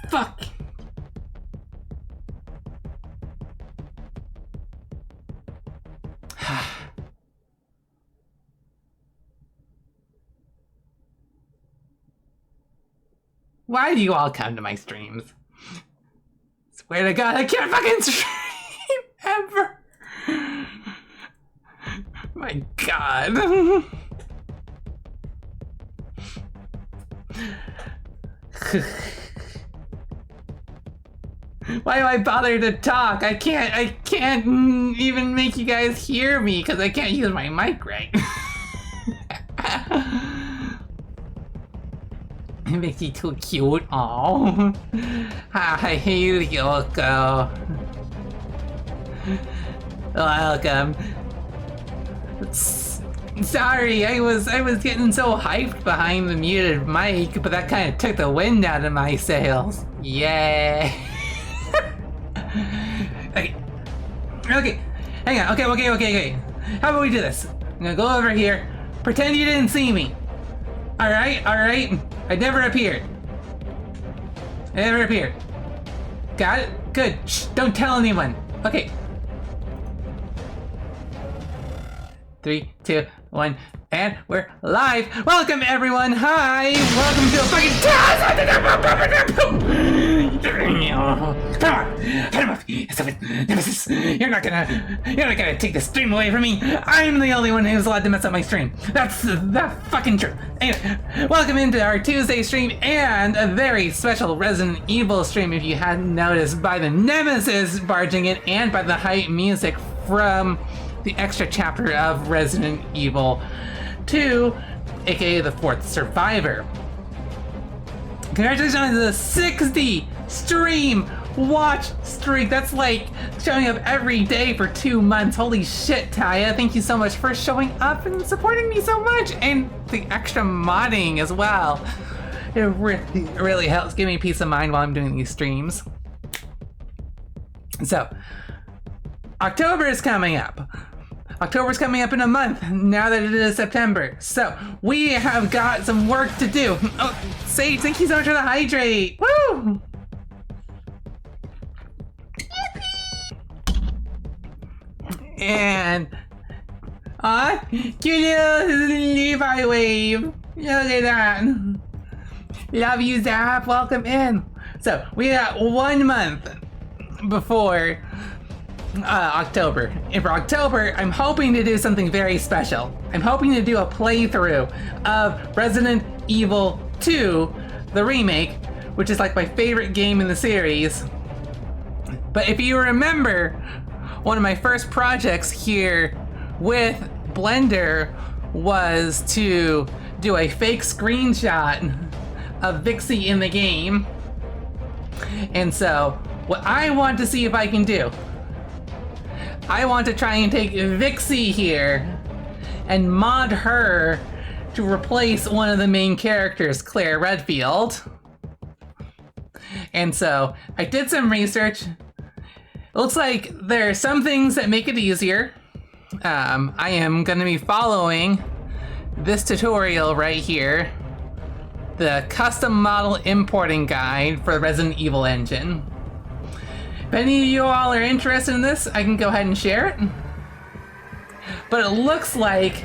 Fuck. Why do you all come to my streams? Swear to God, I can't fucking stream ever. My God. Why do I bother to talk? I can't even make you guys hear me because I can't use my mic right. It makes you too cute. Aww. Hi, Yoko. Welcome. Sorry, I was getting so hyped behind the muted mic, but that kind of took the wind out of my sails. Yay. Okay. Hang on. Okay. How about we do this? I'm gonna go over here. Pretend you didn't see me. All right. I never appeared. Got it? Good. Shh, don't tell anyone. Okay. 3, 2, 1, and we're live. Welcome everyone. Hi. Welcome to a fucking Nemesis. You're not gonna take the stream away from me. I'm the only one who's allowed to mess up my stream. That's fucking true. Anyway, welcome into our Tuesday stream and a very special Resident Evil stream. If you hadn't noticed, by the Nemesis barging in and by the hype music from the extra chapter of Resident Evil 2, aka the 4th Survivor. Congratulations on the 60 stream watch streak. That's like showing up every day for 2 months. Holy shit, Taya. Thank you so much for showing up and supporting me so much, and the extra modding as well. It really helps give me peace of mind while I'm doing these streams. So, October is coming up. October's coming up in a month, now that it is September. So, we have got some work to do. Oh, Sage, thank you so much for the hydrate. Woo! And, cute little Levi wave. Look at that. Love you, Zap. Welcome in. So, we got 1 month before October. And for October, I'm hoping to do something very special. I'm hoping to do a playthrough of Resident Evil 2, the remake, which is like my favorite game in the series. But if you remember, one of my first projects here with Blender was to do a fake screenshot of Vixey in the game. And so, what I want to see if I can do, I want to try and take Vixey here and mod her to replace one of the main characters, Claire Redfield. And so I did some research. It looks like there are some things that make it easier. I am going to be following this tutorial right here, the custom model importing guide for the Resident Evil engine. If any of you all are interested in this, I can go ahead and share it. But it looks like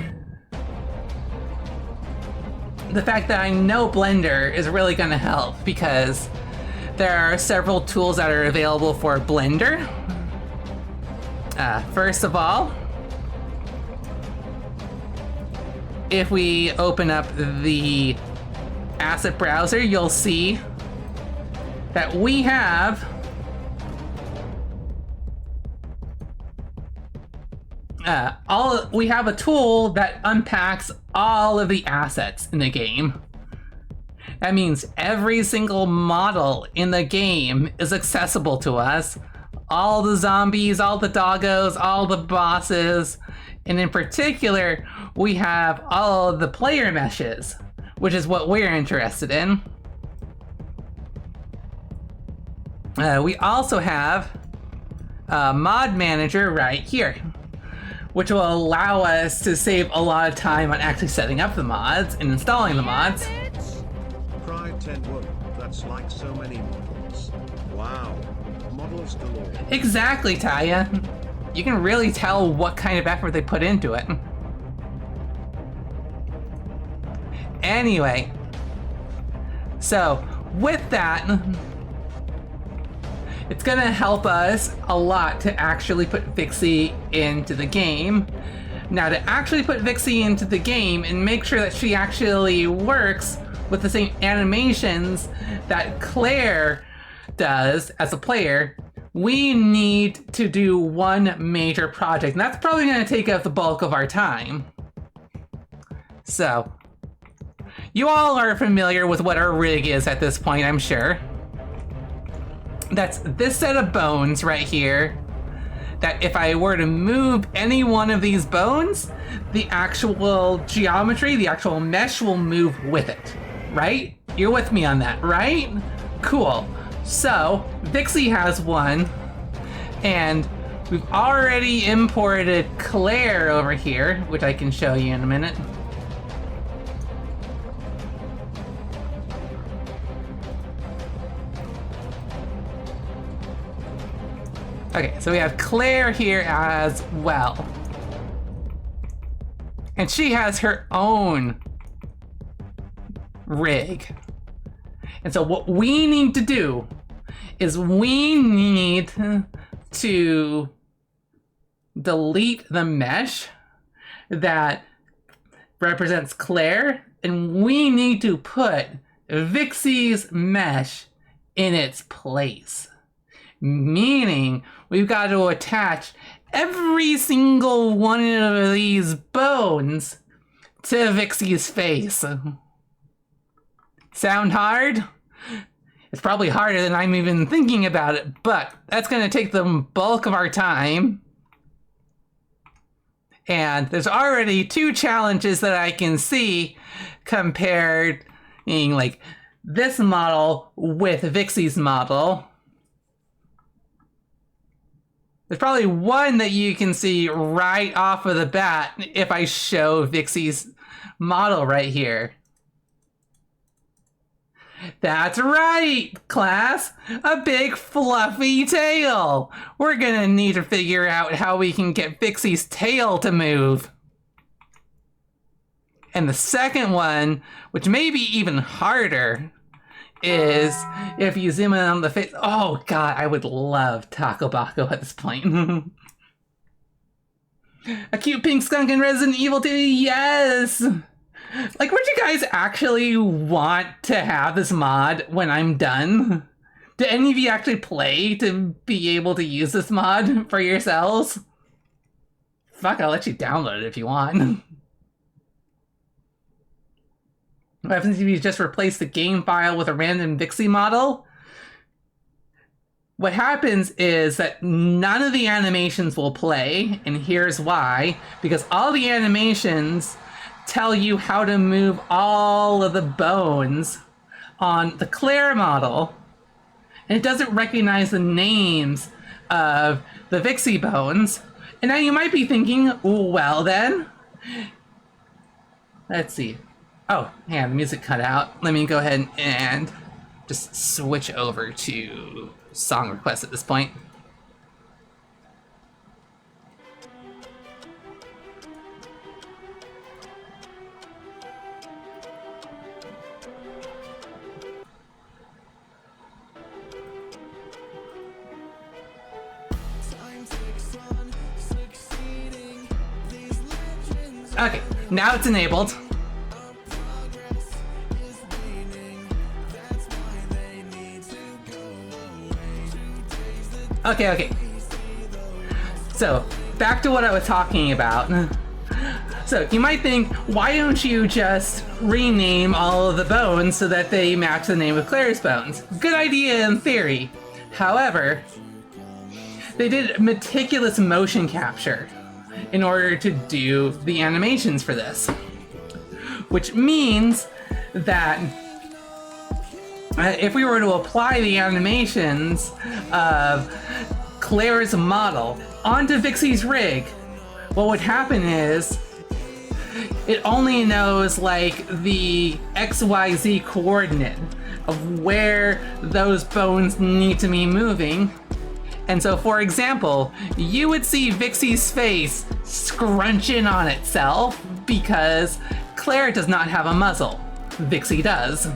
the fact that I know Blender is really going to help, because there are several tools that are available for Blender. First of all, if we open up the asset browser, you'll see that we have we have a tool that unpacks all of the assets in the game. That means every single model in the game is accessible to us. All the zombies, all the doggos, all the bosses, and in particular, we have all of the player meshes, which is what we're interested in. We also have a mod manager right here, which will allow us to save a lot of time on actually setting up the mods and installing the mods. Pride 10 whoa, that's like so many models. Wow, models galore. Exactly, Taya. You can really tell what kind of effort they put into it. Anyway, so with that, it's gonna help us a lot to actually put Vixey into the game. Now, to actually put Vixey into the game and make sure that she actually works with the same animations that Claire does as a player, we need to do one major project, and that's probably gonna take up the bulk of our time. So, you all are familiar with what our rig is at this point, I'm sure. That's this set of bones right here, that if I were to move any one of these bones, the actual geometry, the actual mesh will move with it, right? You're with me on that, right? Cool. So, Vixey has one, and we've already imported Claire over here, which I can show you in a minute. Okay, so we have Claire here as well. And she has her own rig. And so what we need to do is we need to delete the mesh that represents Claire, and we need to put Vixey's mesh in its place. Meaning, we've got to attach every single one of these bones to Vixey's face. Sound hard? It's probably harder than I'm even thinking about it, but that's going to take the bulk of our time. And there's already two challenges that I can see compared, being like this model with Vixey's model. There's probably one that you can see right off of the bat if I show Vixey's model right here. That's right, class! A big fluffy tail! We're gonna need to figure out how we can get Vixey's tail to move. And the second one, which may be even harder, is if you zoom in on the face. Oh god, I would love Taco Baco at this point. A cute pink skunk in Resident Evil 2, yes! Like, would you guys actually want to have this mod when I'm done? Do any of you actually play to be able to use this mod for yourselves? Fuck, I'll let you download it if you want. What happens if you just replace the game file with a random Vixey model? What happens is that none of the animations will play, and here's why. Because all the animations tell you how to move all of the bones on the Claire model, and it doesn't recognize the names of the Vixey bones. And now you might be thinking, well then, let's see. Oh, yeah, the music cut out. Let me go ahead and just switch over to song requests at this point. Okay, now it's enabled. Okay. So, back to what I was talking about. So, you might think, why don't you just rename all of the bones so that they match the name of Claire's bones? Good idea in theory. However, they did meticulous motion capture in order to do the animations for this. Which means that if we were to apply the animations of Claire's model onto Vixey's rig, what would happen is it only knows like the XYZ coordinate of where those bones need to be moving. And so, for example, you would see Vixey's face scrunch in on itself because Claire does not have a muzzle. Vixey does.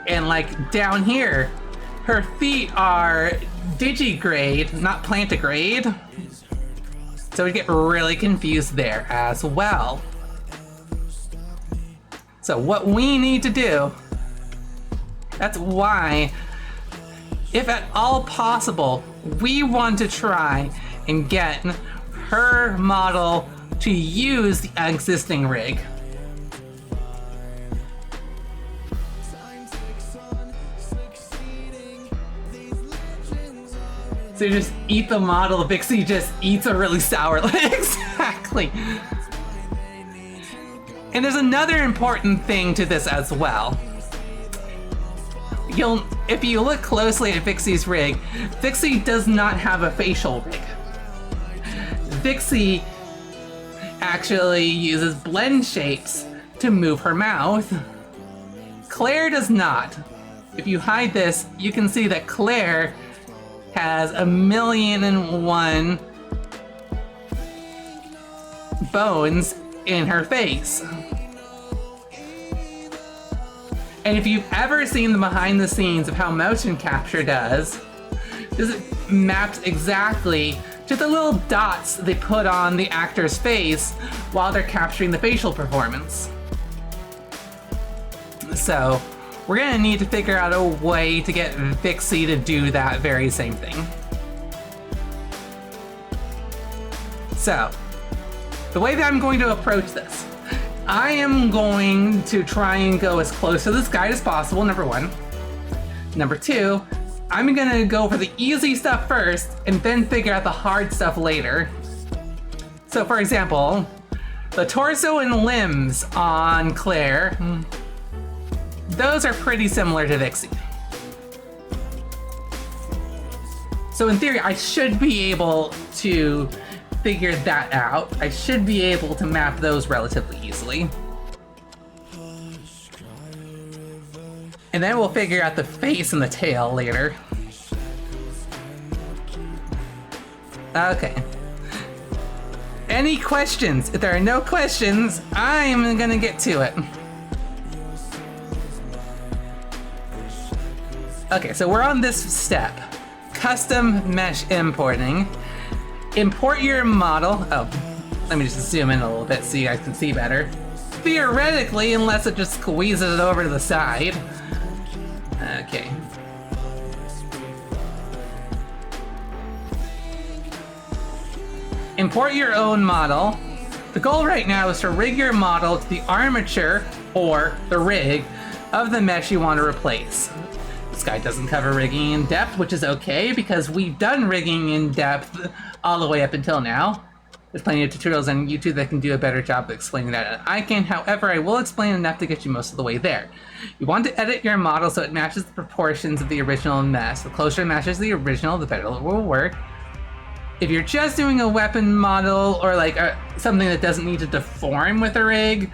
And like down here, her feet are digigrade, not plantigrade. So we get really confused there as well. So what we need to do, that's why, if at all possible, we want to try and get her model to use the existing rig. So you just eat the model, Vixey just eats a really sour exactly. And there's another important thing to this as well. If you look closely at Vixey's rig, Vixey does not have a facial rig. Vixey actually uses blend shapes to move her mouth. Claire does not. If you hide this, you can see that Claire has 1,000,001 bones in her face. And if you've ever seen the behind the scenes of how motion capture does, this maps exactly to the little dots they put on the actor's face while they're capturing the facial performance. So, we're gonna need to figure out a way to get Vixey to do that very same thing. So, the way that I'm going to approach this, I am going to try and go as close to this guide as possible, number one. Number two, I'm gonna go for the easy stuff first and then figure out the hard stuff later. So for example, the torso and limbs on Claire, those are pretty similar to Vixey. So in theory, I should be able to figure that out. I should be able to map those relatively easily. And then we'll figure out the face and the tail later. Okay. Any questions? If there are no questions, I'm gonna get to it. Okay, so we're on this step. Custom mesh importing. Import your model. Oh, let me just zoom in a little bit so you guys can see better. Theoretically, unless it just squeezes it over to the side. Okay. Import your own model. The goal right now is to rig your model to the armature, or the rig, of the mesh you want to replace. This guide doesn't cover rigging in depth, which is okay, because we've done rigging in depth all the way up until now. There's plenty of tutorials on YouTube that can do a better job of explaining that than I can. However, I will explain enough to get you most of the way there. You want to edit your model so it matches the proportions of the original mesh. The closer it matches the original, the better it will work. If you're just doing a weapon model, or like something that doesn't need to deform with a rig,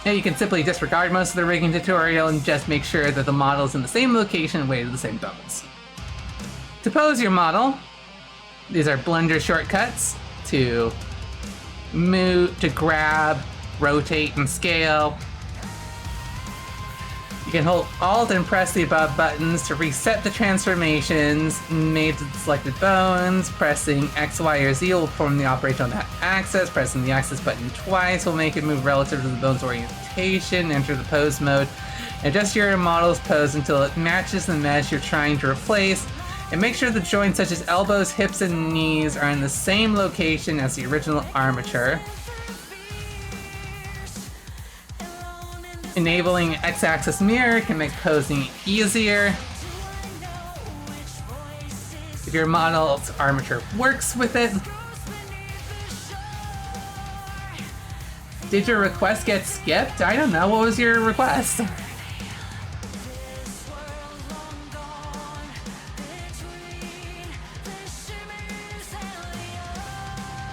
you can simply disregard most of the rigging tutorial and just make sure that the model is in the same location and weighted the same bones. To pose your model, these are Blender shortcuts to move, to grab, rotate, and scale. You can hold Alt and press the above buttons to reset the transformations made to the selected bones. Pressing X, Y, or Z will perform the operation on that axis. Pressing the axis button twice will make it move relative to the bone's orientation. Enter the pose mode. Adjust your model's pose until it matches the mesh you're trying to replace. And make sure the joints such as elbows, hips, and knees are in the same location as the original armature. Enabling X-axis mirror can make posing easier. If your model's armature works with it. Did your request get skipped? I don't know. What was your request?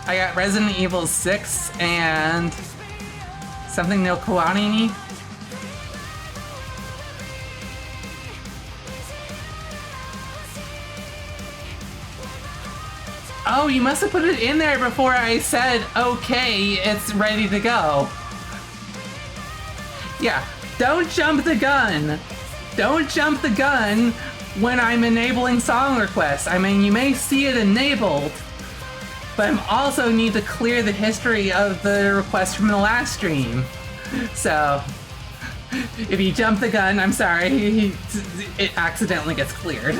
I got Resident Evil 6 and something no Kawanini. Oh, you must have put it in there before I said, okay, it's ready to go. Yeah, don't jump the gun. Don't jump the gun when I'm enabling song requests. I mean, you may see it enabled, but I also need to clear the history of the request from the last stream. So, if you jump the gun, I'm sorry, it accidentally gets cleared.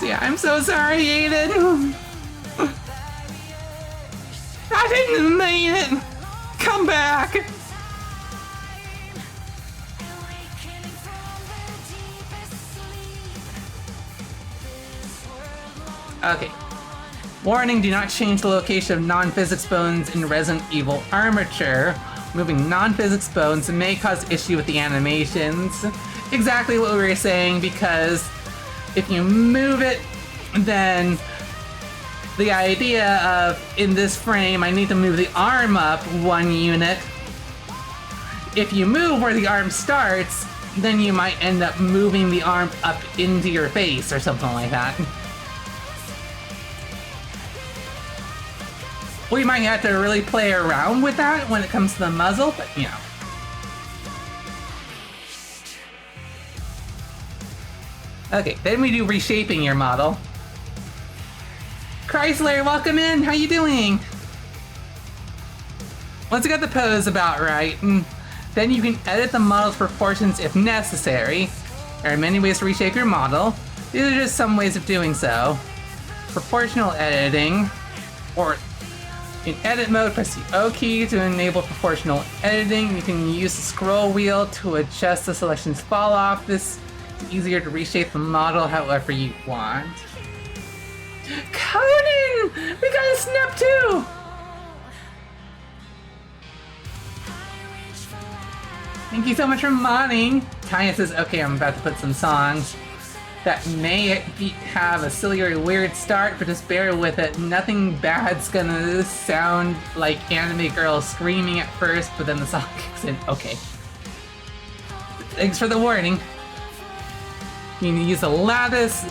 Yeah, I'm so sorry, Aiden. I didn't mean it. Come back. Okay. Warning, do not change the location of non-physics bones in Resident Evil armature. Moving non-physics bones may cause issue with the animations. Exactly what we were saying, because if you move it, then the idea of, in this frame, I need to move the arm up 1 unit. If you move where the arm starts, then you might end up moving the arm up into your face or something like that. We might have to really play around with that when it comes to the muzzle, but you know. Okay, then we do reshaping your model. Chrysler, welcome in! How you doing? Once you got the pose about right, then you can edit the model's proportions if necessary. There are many ways to reshape your model. These are just some ways of doing so. Proportional editing, or in edit mode, press the O key to enable proportional editing. You can use the scroll wheel to adjust the selection's fall off. This is easier to reshape the model however you want. Conan! We got a snap too! Thank you so much for modding. Tanya says, okay, I'm about to put some songs that may have a silly or weird start, but just bear with it. Nothing bad's gonna sound like anime girls screaming at first, but then the song kicks in. Okay. Thanks for the warning. You can use a lattice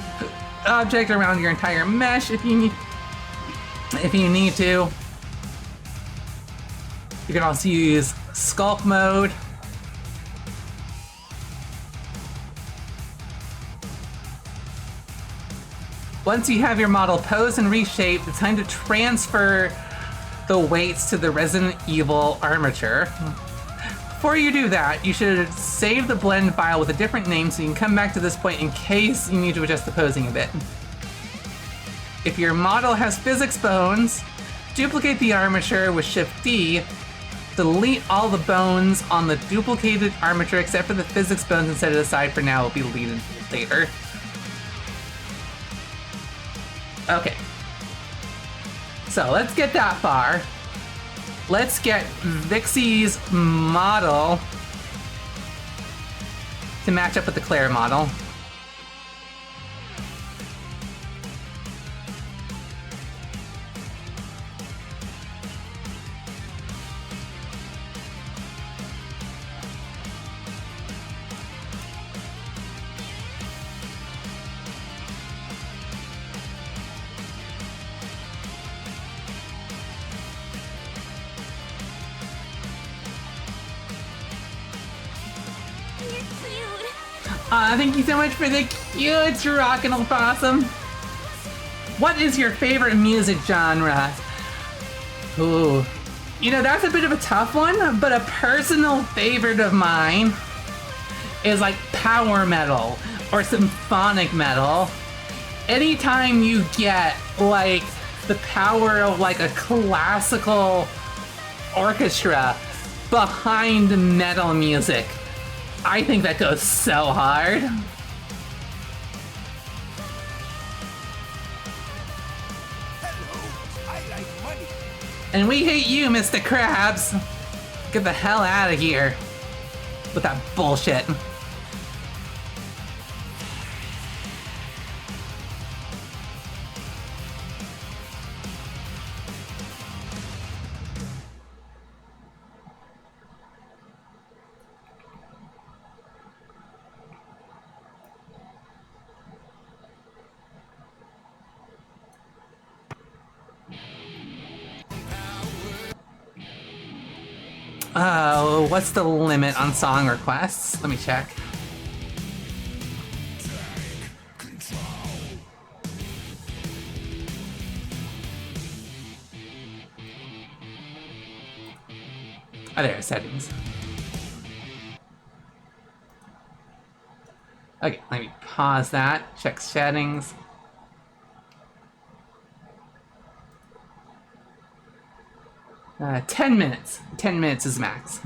object around your entire mesh if you need to. You can also use sculpt mode. Once you have your model posed and reshaped, it's time to transfer the weights to the Resident Evil armature. Before you do that, you should save the blend file with a different name so you can come back to this point in case you need to adjust the posing a bit. If your model has physics bones, duplicate the armature with Shift D, delete all the bones on the duplicated armature except for the physics bones and set it aside for now. It will be deleted later. Okay. So let's get that far. Let's get Vixey's model to match up with the Claire model. Thank you so much for the cute rockin' opossum. What is your favorite music genre? Ooh. You know, that's a bit of a tough one, but a personal favorite of mine is like power metal or symphonic metal. Anytime you get like the power of like a classical orchestra behind metal music, I think that goes so hard. And we hate you, Mr. Krabs. Get the hell out of here with that bullshit. Oh, what's the limit on song requests? Let me check. Oh, there are settings. Okay, let me pause that. Check settings. Uh, 10 minutes. 10 minutes is max.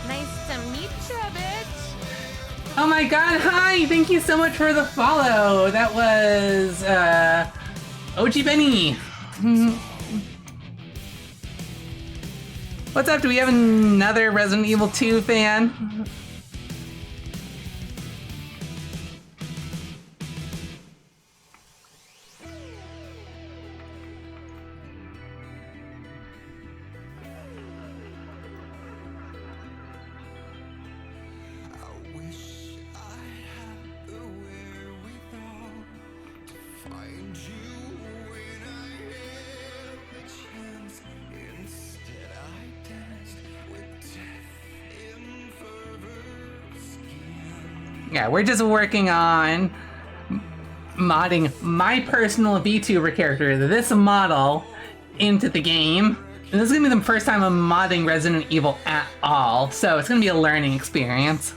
Nice to meet you, bitch. Oh my god, hi! Thank you so much for the follow! That was, OG Benny! What's up? Do we have another Resident Evil 2 fan? Yeah, we're just working on modding my personal VTuber character, this model, into the game. And this is gonna be the first time I'm modding Resident Evil at all, so it's gonna be a learning experience.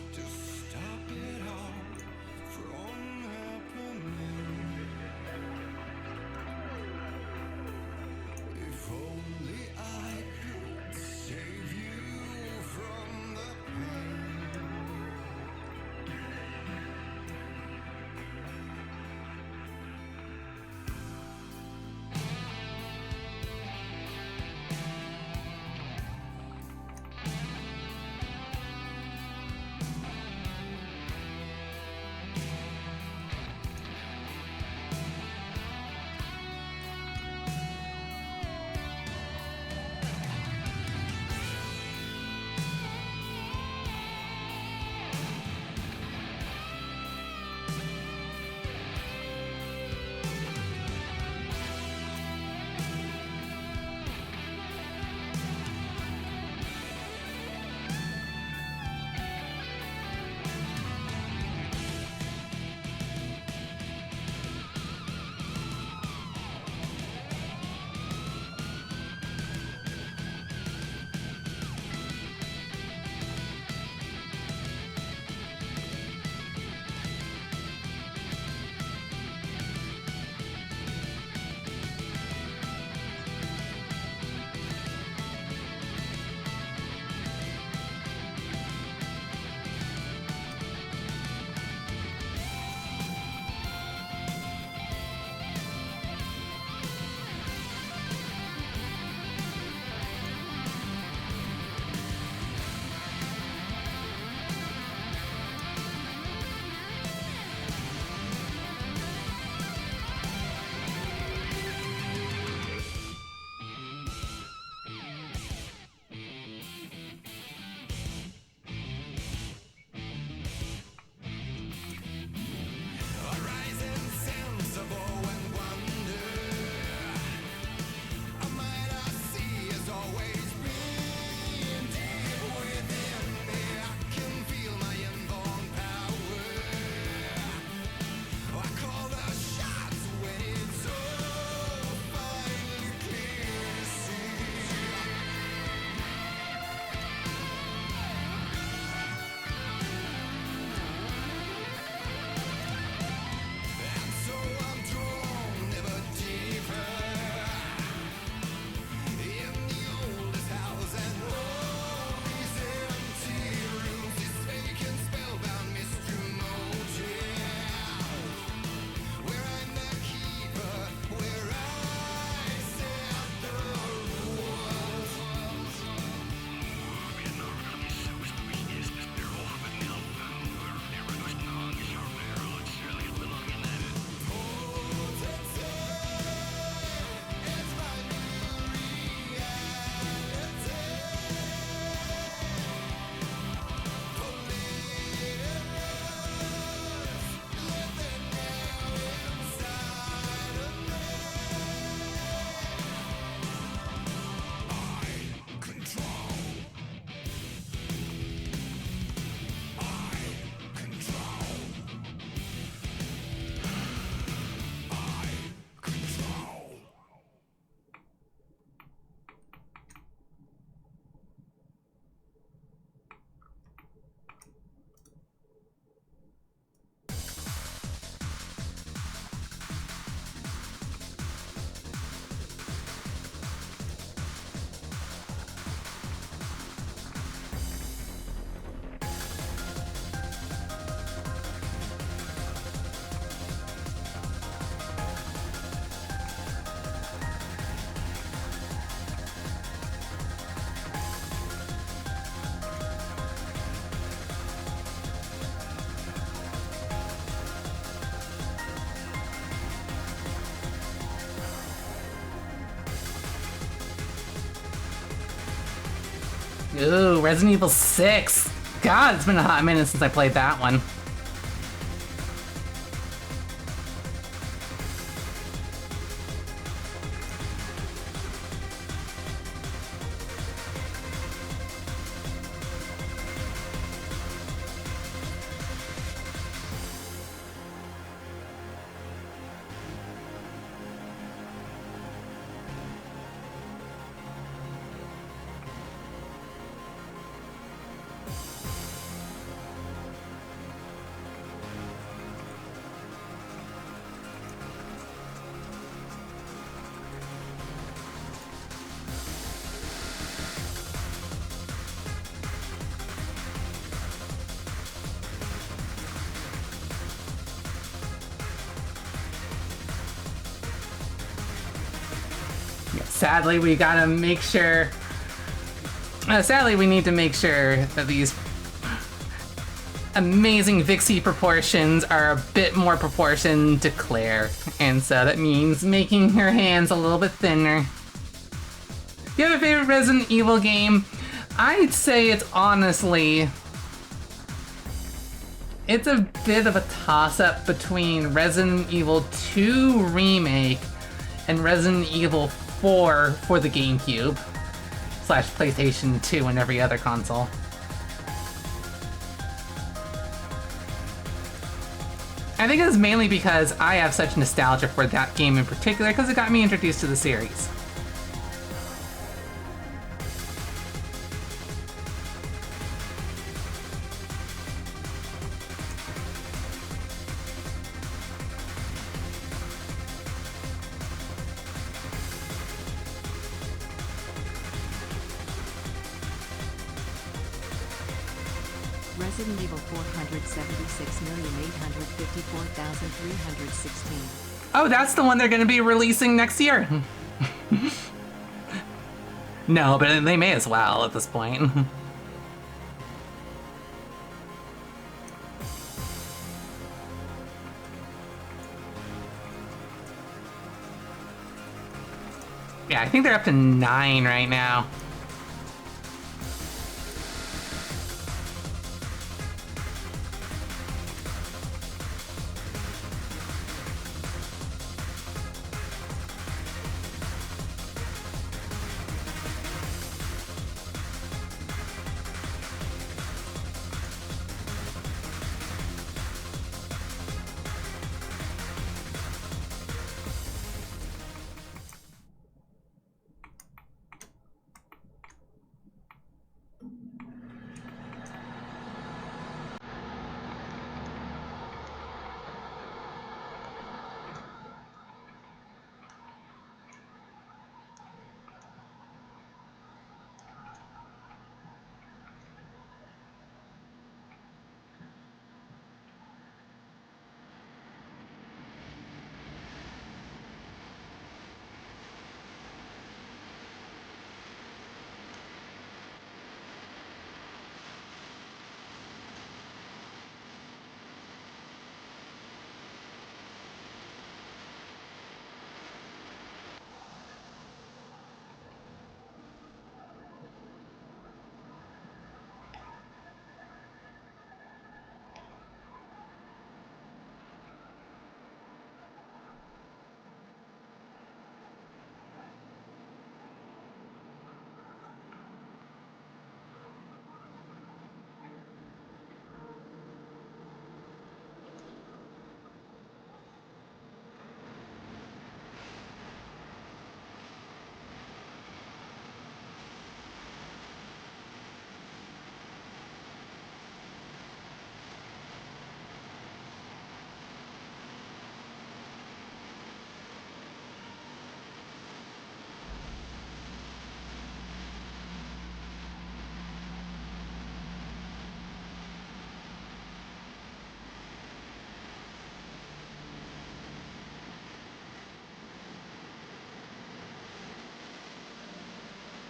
Ooh, Resident Evil 6. God, it's been a hot minute since I played that one. Sadly, we gotta make sure... sadly, we need to make sure that these amazing Vixie proportions are a bit more proportioned to Claire. And so that means making her hands a little bit thinner. Do you have a favorite Resident Evil game? I'd say it's honestly... It's a bit of a toss-up between Resident Evil 2 Remake and Resident Evil 4 for the GameCube / PlayStation 2 and every other console. I think it's mainly because I have such nostalgia for that game in particular because it got me introduced to the series. Resident Evil 476,854,316. Oh, that's the one they're going to be releasing next year. No, but they may as well at this point. Yeah, I think they're up to 9 right now.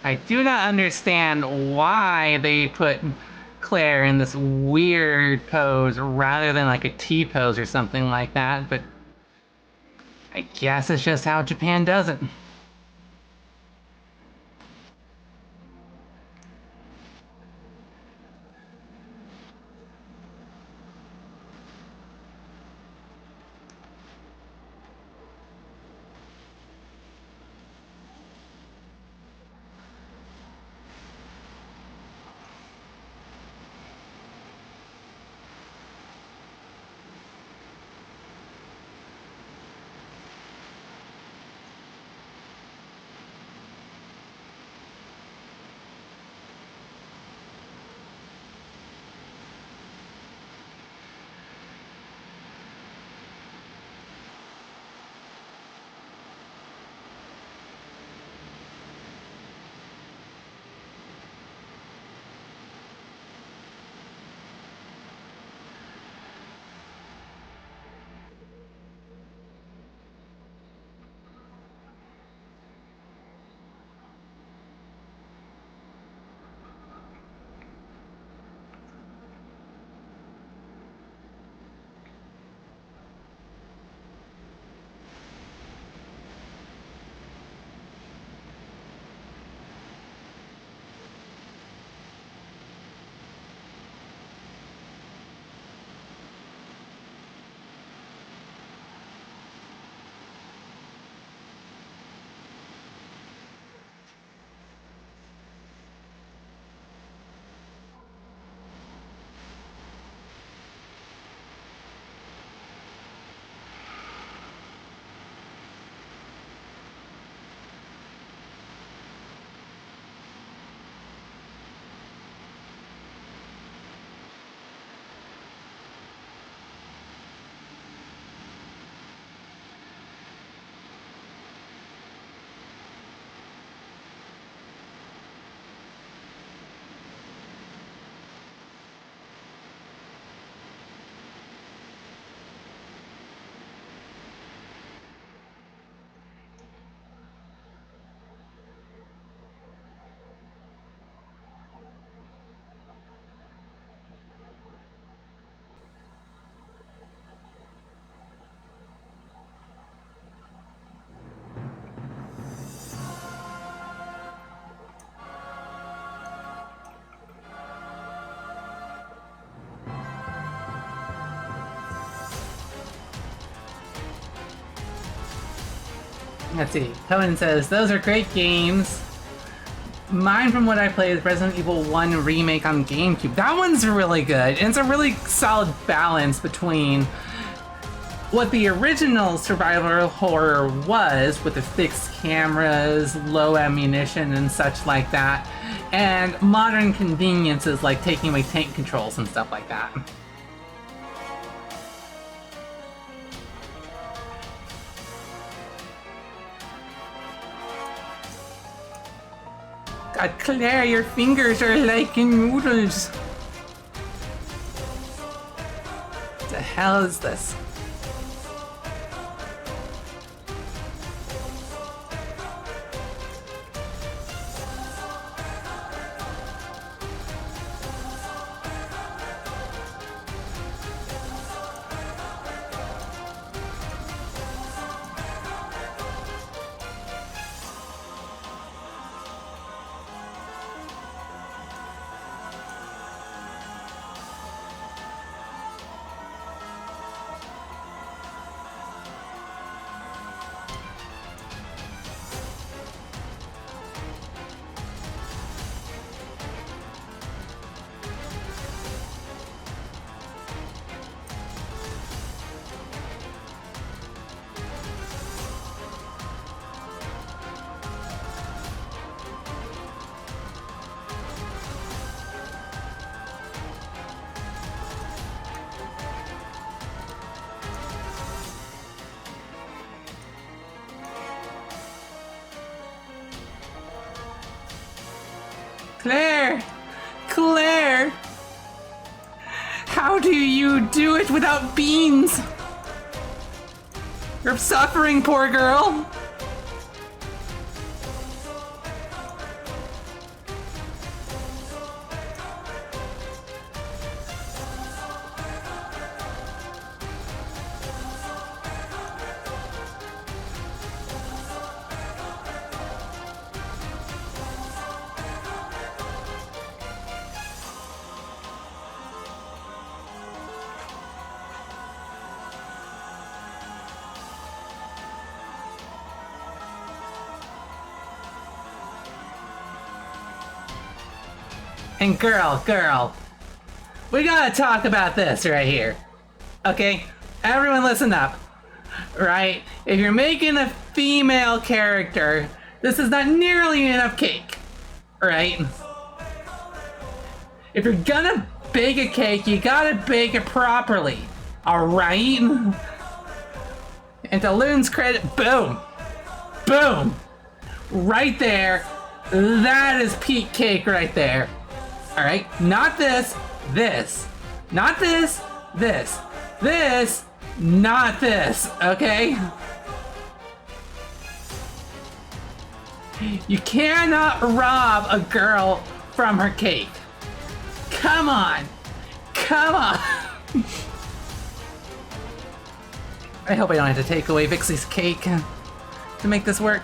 I do not understand why they put Claire in this weird pose rather than like a T pose or something like that, but I guess it's just how Japan does it. Let's see. Cohen says, those are great games. Mine, from what I played, is Resident Evil 1 Remake on GameCube. That one's really good. And it's a really solid balance between what the original survival horror was, with the fixed cameras, low ammunition, and such like that, and modern conveniences like taking away tank controls and stuff like that. God, Claire, your fingers are like noodles. What the hell is this? Claire! Claire! How do you do it without beans? You're suffering, poor girl! And girl, we gotta talk about this right here. Okay? Everyone listen up. Right? If you're making a female character, this is not nearly enough cake. Right? If you're gonna bake a cake, you gotta bake it properly. Alright? And to Loon's credit, boom! Boom! Right there. That is peak cake right there. Alright, not this, this. Not this, this. This, not this, okay? You cannot rob a girl from her cake. Come on. Come on. I hope I don't have to take away Vixey's cake to make this work.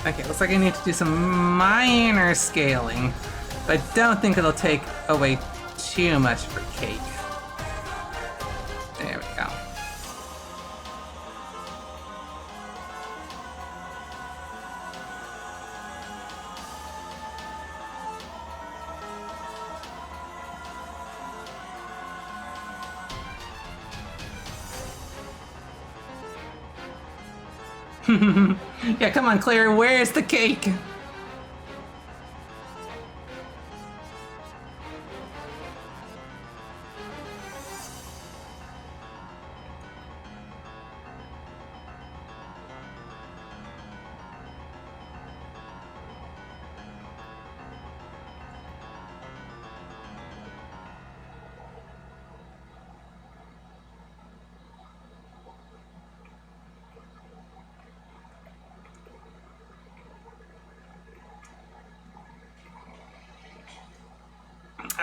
Okay, looks like I need to do some minor scaling, but I don't think it'll take away too much for cake. There we go. Yeah, come on, Claire, where's the cake?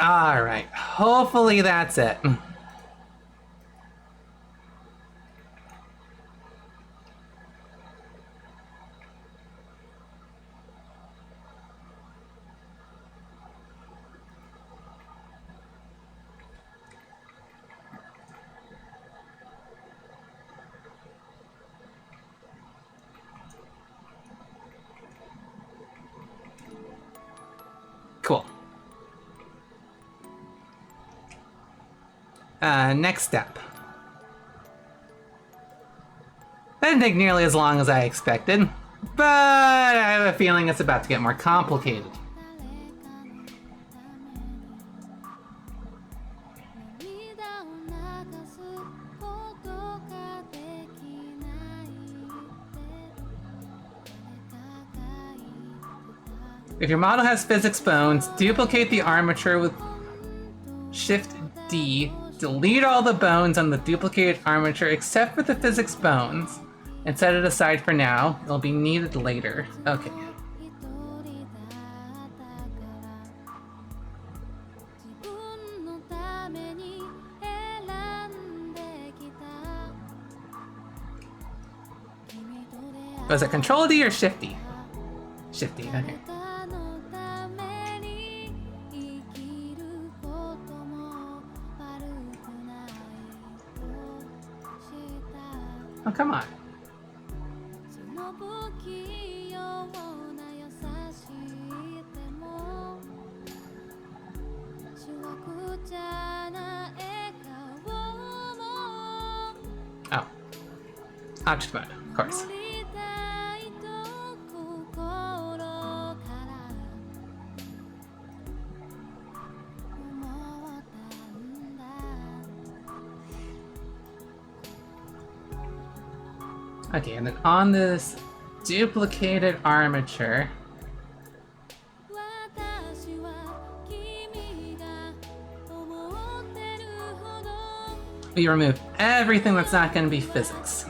Alright, hopefully that's it. Cool. Next step. That didn't take nearly as long as I expected, but I have a feeling it's about to get more complicated. If your model has physics bones, duplicate the armature with Shift D. Delete all the bones on the duplicated armature except for the physics bones, and set it aside for now. It'll be needed later. Okay. Was it Control D or Shift D? Shift D, okay. Oh, come on. Oh. Object mode, of course. Okay, and then on this duplicated armature, we remove everything that's not going to be physics.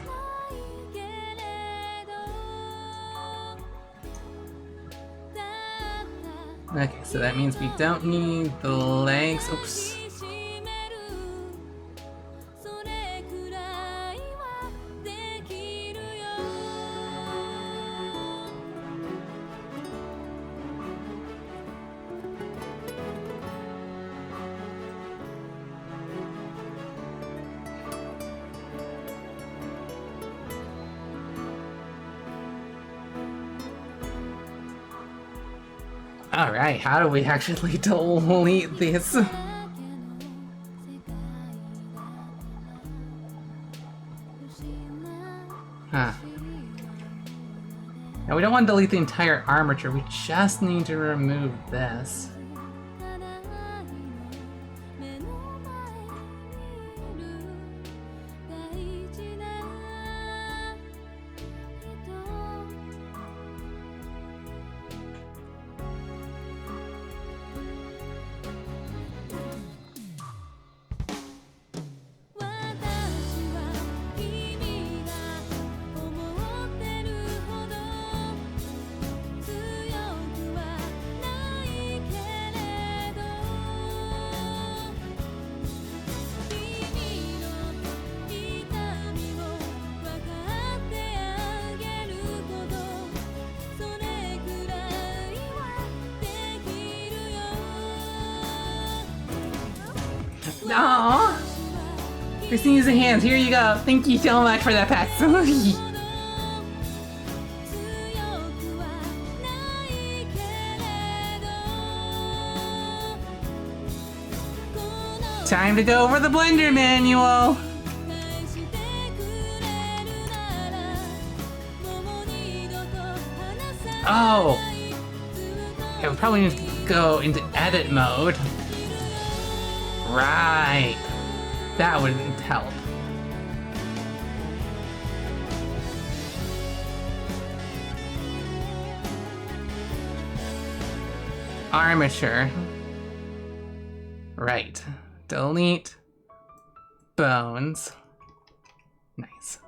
Okay, so that means we don't need the legs. Oops. Alright, how do we actually delete this? Huh. Now we don't want to delete the entire armature, we just need to remove this. Aww! For sneezing hands, here you go. Thank you so much for that pack. Time to go over the blender manual. Oh! I would probably need to go into edit mode. Right. That wouldn't help. Armature. Right. Delete bones. Nice.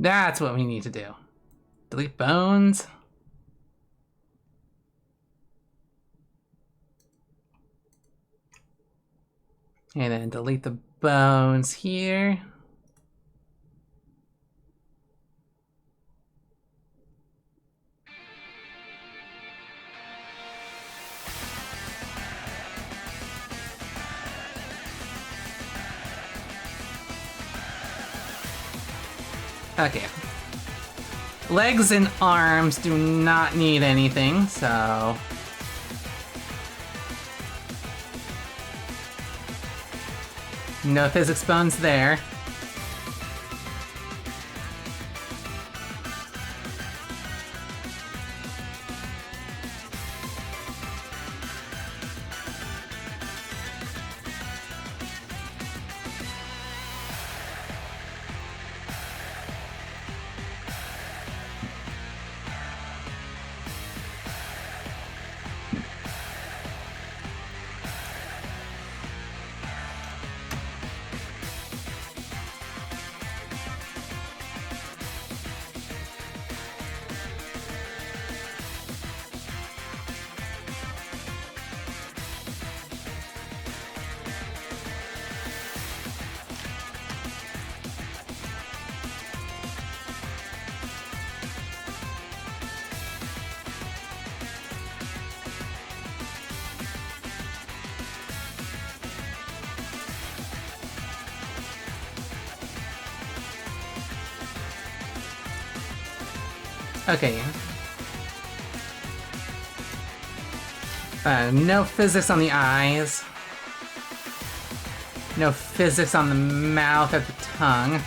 That's what we need to do. Delete bones. And then delete the bones here. Okay. Legs and arms do not need anything, so... no physics bones there. Okay. No physics on the eyes. No physics on the mouth or the tongue.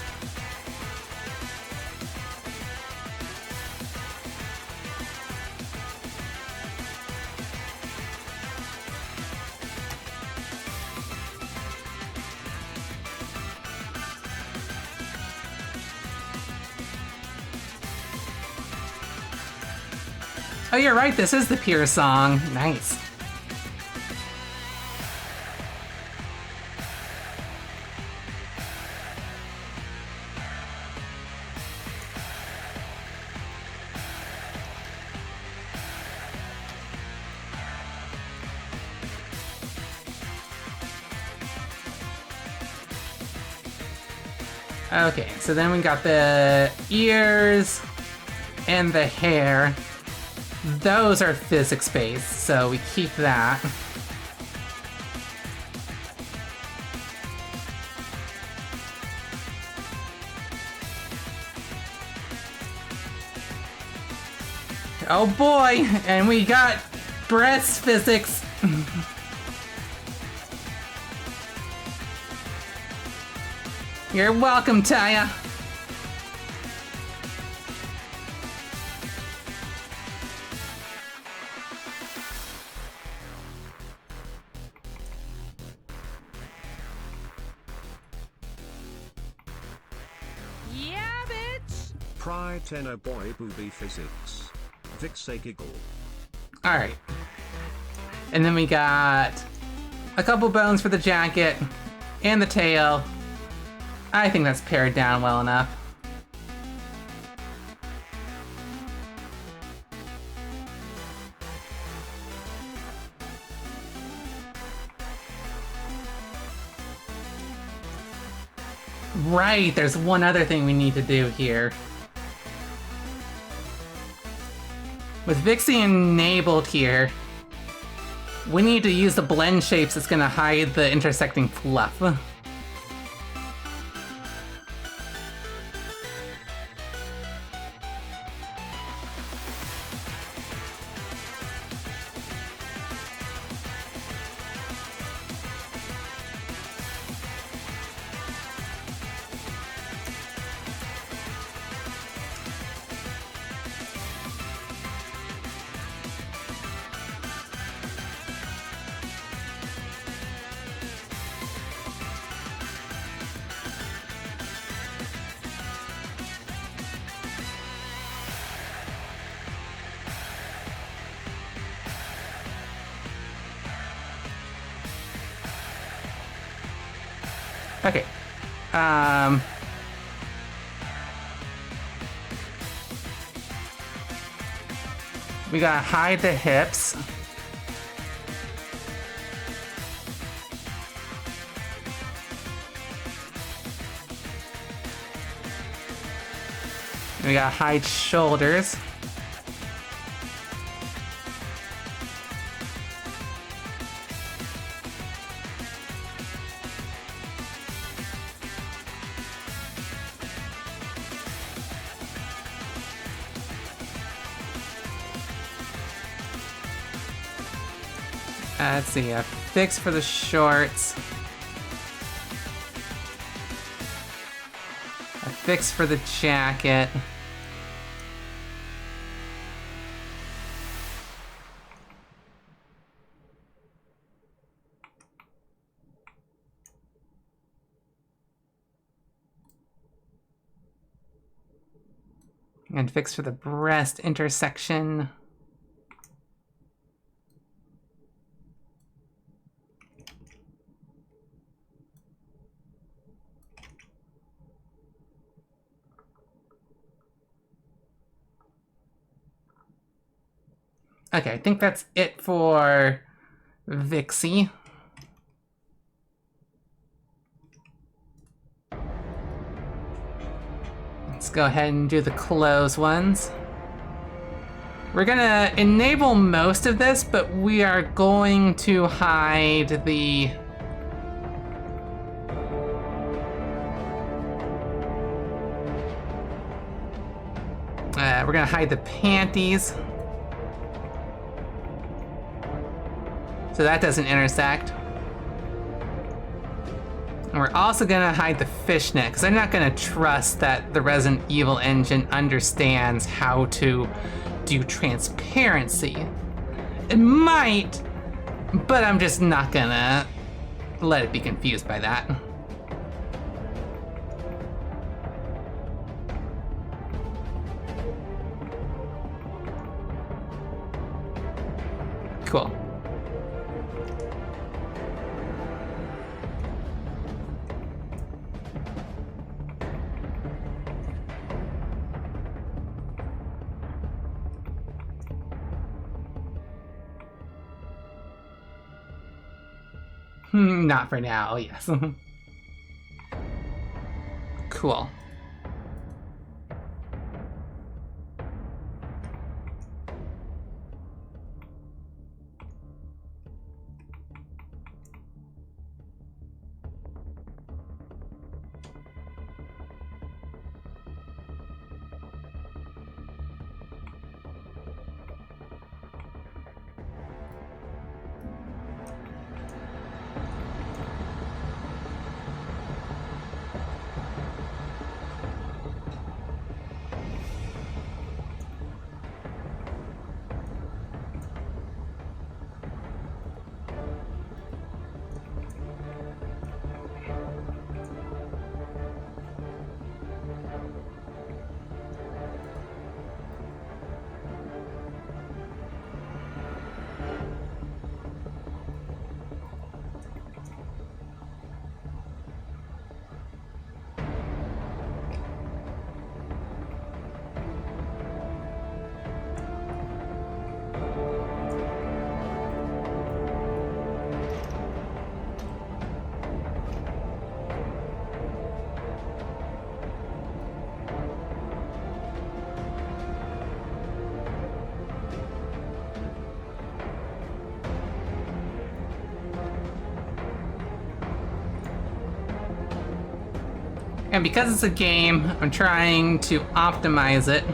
Oh, you're right, this is the Pure song. Nice. Okay, so then we got the ears and the hair. Those are physics-based, so we keep that. Oh boy, and we got breast physics. You're welcome, Taya. Yeah, bitch! Pride 10 oh boy booby physics. Vixey giggle. Alright. And then we got a couple bones for the jacket and the tail. I think that's pared down well enough. Right, there's one other thing we need to do here. With Vixey enabled here, we need to use the blend shapes that's gonna hide the intersecting fluff. Okay. We gotta hide the hips. We gotta hide shoulders. Let's see, a fix for the shorts. A fix for the jacket. And fix for the breast intersection. Okay, I think that's it for Vixey. Let's go ahead and do the close ones. We're gonna enable most of this, but we are going to hide the... we're gonna hide the panties. So that doesn't intersect. And we're also gonna hide the fishnet, because I'm not gonna trust that the Resident Evil engine understands how to do transparency. It might, but I'm just not gonna let it be confused by that. Cool. Not for now, yes. Cool. And because it's a game, I'm trying to optimize it,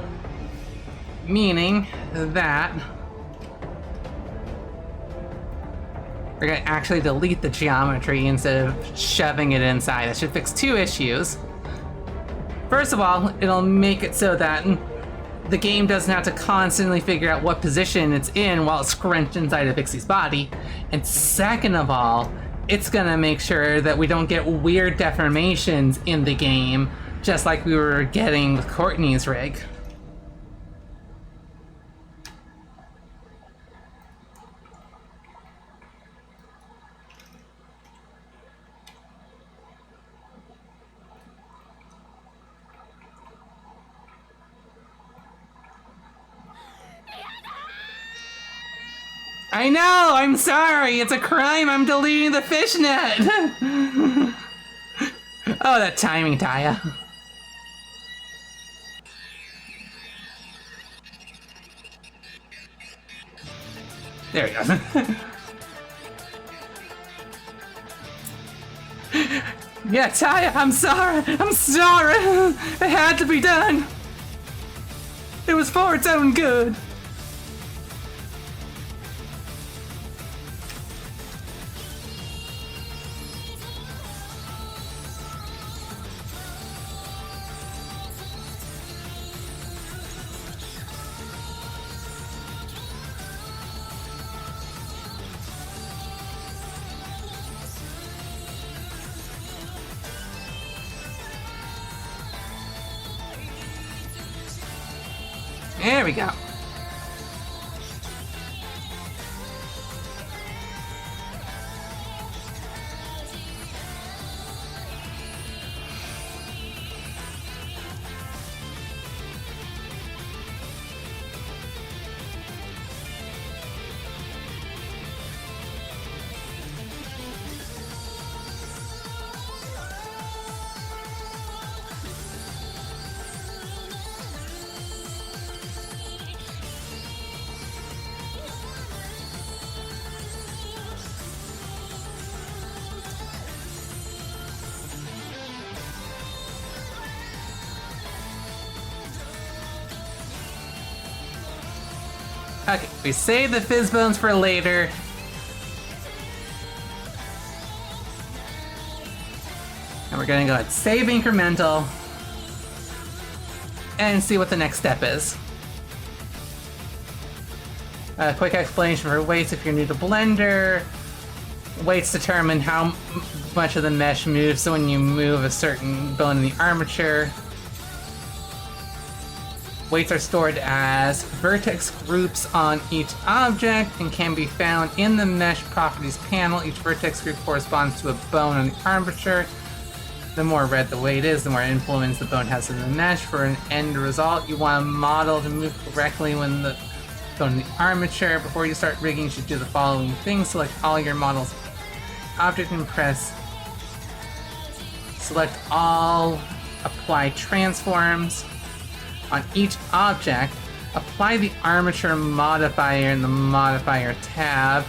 meaning that we're gonna actually delete the geometry instead of shoving it inside. That should fix two issues. First of all, it'll make it so that the game doesn't have to constantly figure out what position it's in while it's scrunched inside of Vixey's body. And second of all, it's gonna make sure that we don't get weird deformations in the game, just like we were getting with Courtney's rig. I know, I'm sorry, it's a crime, I'm deleting the fishnet! Oh, that timing, Taya. There we go. Yeah, Taya, I'm sorry! It had to be done! It was for its own good! There we go. Okay, we save the fizz bones for later. And we're gonna go ahead, save incremental, and see what the next step is. A quick explanation for weights if you're new to Blender. Weights determine how much of the mesh moves, so when you move a certain bone in the armature, weights are stored as vertex groups on each object and can be found in the mesh properties panel. Each vertex group corresponds to a bone on the armature. The more red the weight is, the more influence the bone has in the mesh. For an end result, you want a model to move correctly when the bone in the armature. Before you start rigging, you should do the following things. Select all your models object and press select all, apply transforms. On each object, apply the armature modifier in the modifier tab.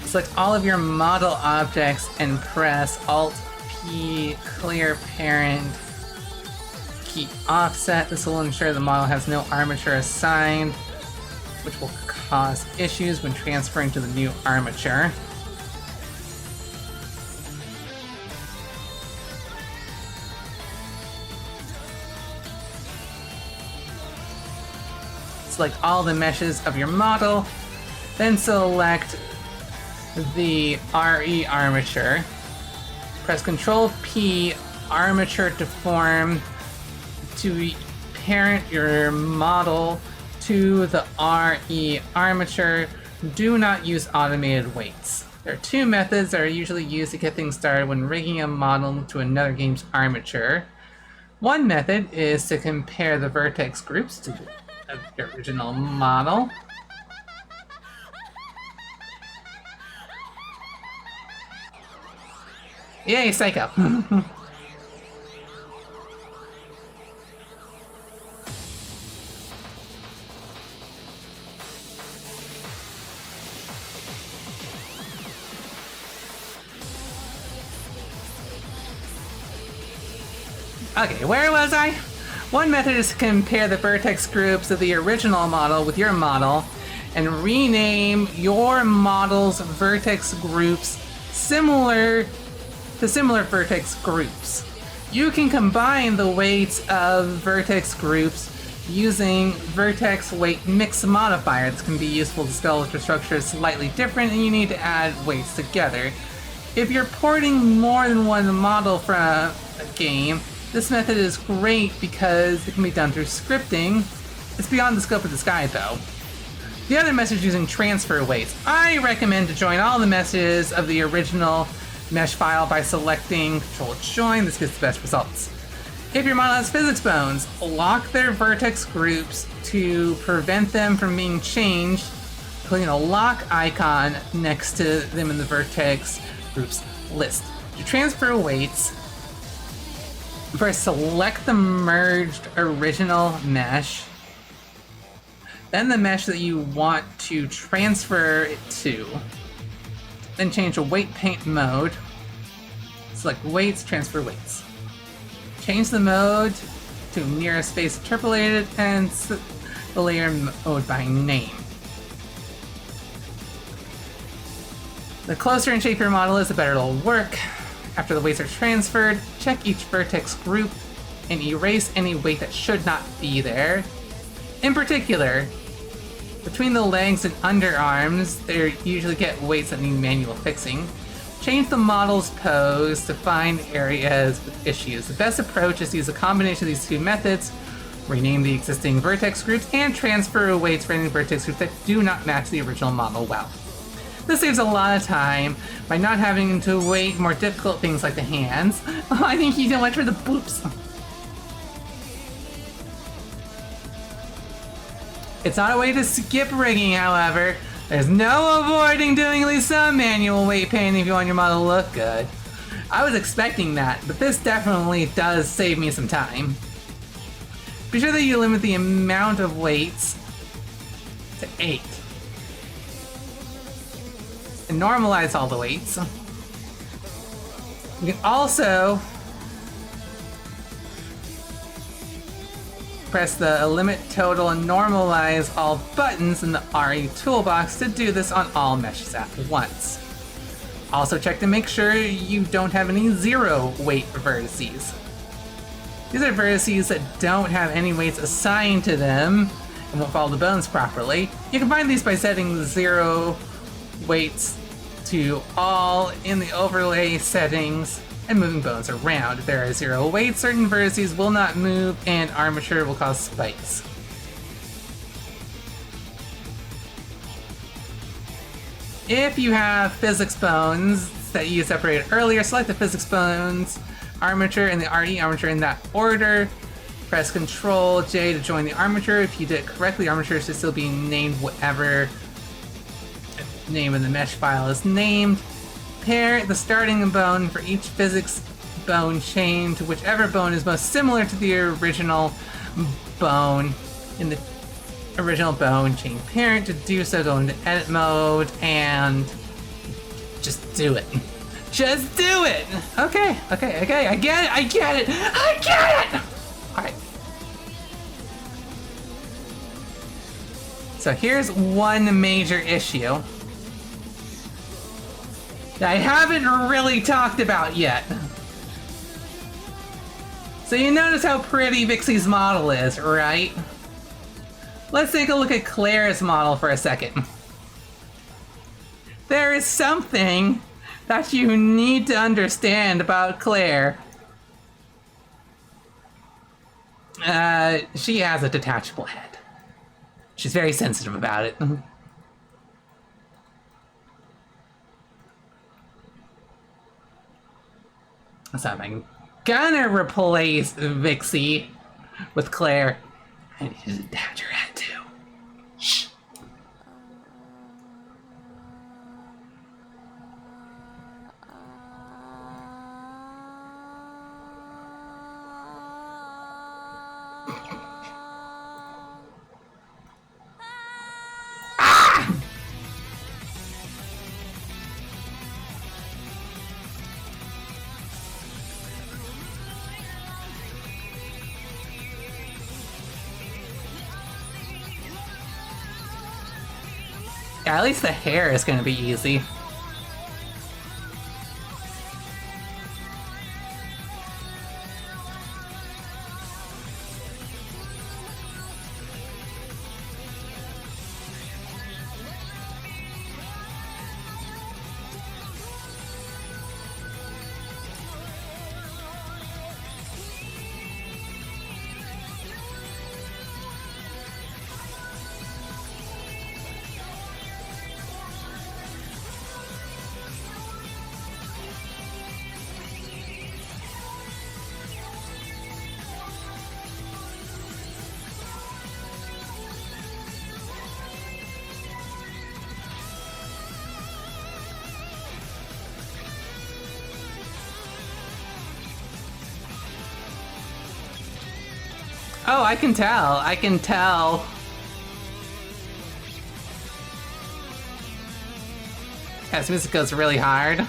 Select all of your model objects and press Alt-P, clear parent, key offset. This will ensure the model has no armature assigned, which will cause issues when transferring to the new armature. Select all the meshes of your model, then select the RE armature. Press Ctrl P, armature to form, to parent your model to the RE armature. Do not use automated weights. There are two methods that are usually used to get things started when rigging a model to another game's armature. One method is to compare the vertex groups to the original model. Yay, Psycho! Okay, where was I? One method is to compare the vertex groups of the original model with your model and rename your model's vertex groups similar to similar vertex groups. You can combine the weights of vertex groups using vertex weight mix modifier. This can be useful to skeletal structures slightly different and you need to add weights together. If you're porting more than one model from a game, this method is great because it can be done through scripting. It's beyond the scope of this guide though. The other method is using transfer weights. I recommend to join all the meshes of the original mesh file by selecting Control Join. This gets the best results. If your model has physics bones, lock their vertex groups to prevent them from being changed, putting a lock icon next to them in the vertex groups list. To transfer weights, first select the merged original mesh, then the mesh that you want to transfer it to, then change to weight paint mode, select weights, transfer weights. Change the mode to nearest face interpolated and set the layer mode by name. The closer in shape your model is, the better it'll work. After the weights are transferred, check each vertex group and erase any weight that should not be there. In particular, between the legs and underarms, there usually get weights that need manual fixing. Change the model's pose to find areas with issues. The best approach is to use a combination of these two methods, rename the existing vertex groups, and transfer weights for any vertex groups that do not match the original model well. This saves a lot of time by not having to weight more difficult things like the hands. Oh, I think you went for the boops. It's not a way to skip rigging, however. There's no avoiding doing at least some manual weight painting if you want your model to look good. I was expecting that, but this definitely does save me some time. Be sure that you limit the amount of weights to 8. And normalize all the weights. You can also press the limit total and normalize all buttons in the RE toolbox to do this on all meshes at once. Also check to make sure you don't have any 0 weight vertices. These are vertices that don't have any weights assigned to them and won't follow the bones properly. You can find these by setting 0 weights to all in the overlay settings and moving bones around. If there are 0 weights, certain vertices will not move and armature will cause spikes. If you have physics bones that you separated earlier, select the physics bones, armature, and the RE armature in that order. Press Ctrl J to join the armature. If you did it correctly, armature should still be named whatever name in the mesh file is named. Pair the starting bone for each physics bone chain to whichever bone is most similar to the original bone in the original bone chain parent. To do so, go into edit mode and just do it. Just do it! Okay, I get it! Alright. So here's one major issue that I haven't really talked about yet. So you notice how pretty Vixey's model is, right? Let's take a look at Claire's model for a second. There is something that you need to understand about Claire. She has a detachable head. She's very sensitive about it. So I'm gonna replace Vixey with Claire. I need to detach her head too. Shh. Yeah, at least the hair is gonna be easy. Oh, I can tell. I can tell. Yeah, this music goes really hard.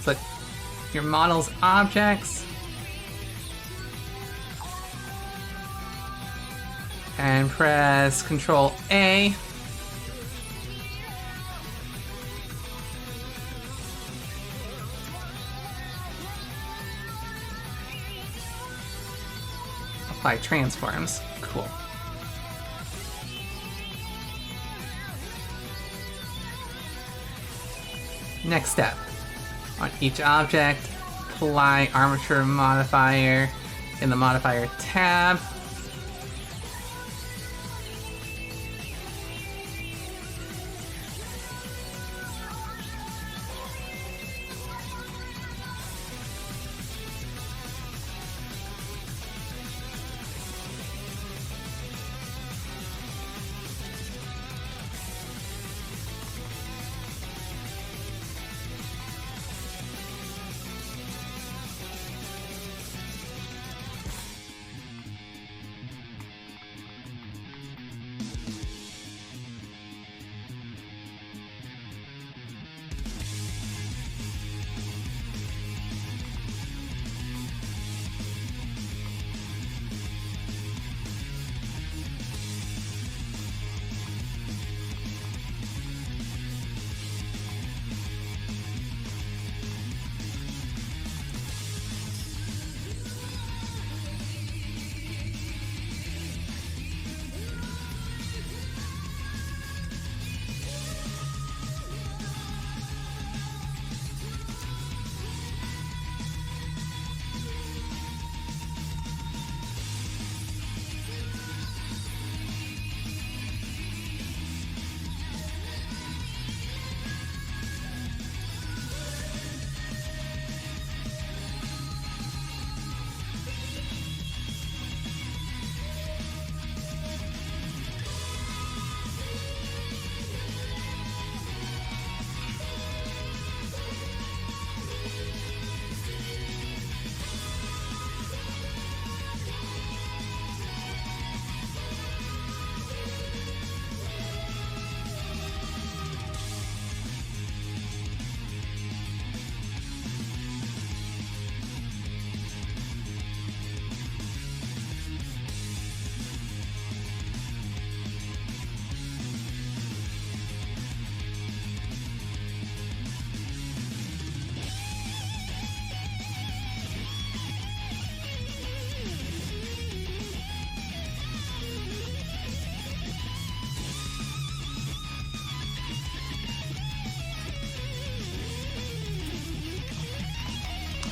Select your model's objects. And press Control A. Apply transforms. Cool. Next step. On each object, apply armature modifier in the modifier tab.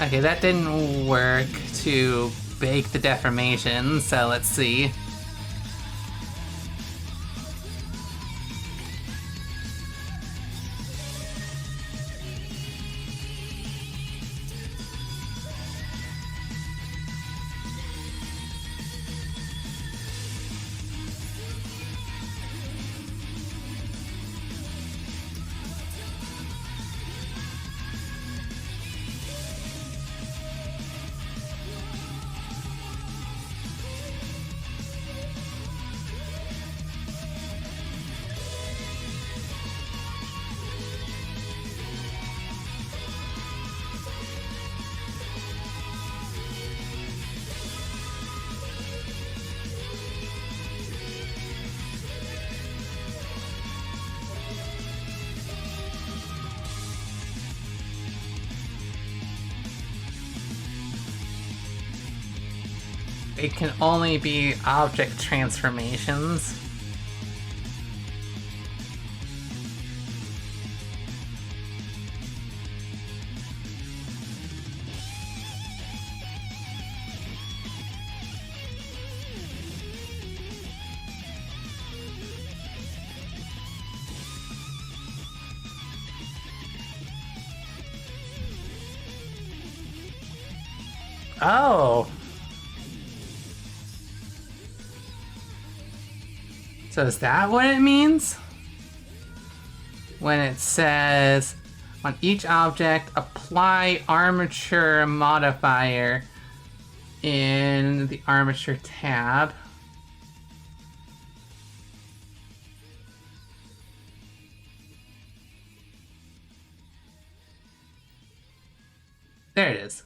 Okay, that didn't work to bake the deformation, so let's see. It can only be object transformations. Oh! So is that what it means? when it says on each object apply armature modifier in the armature tab. There it is.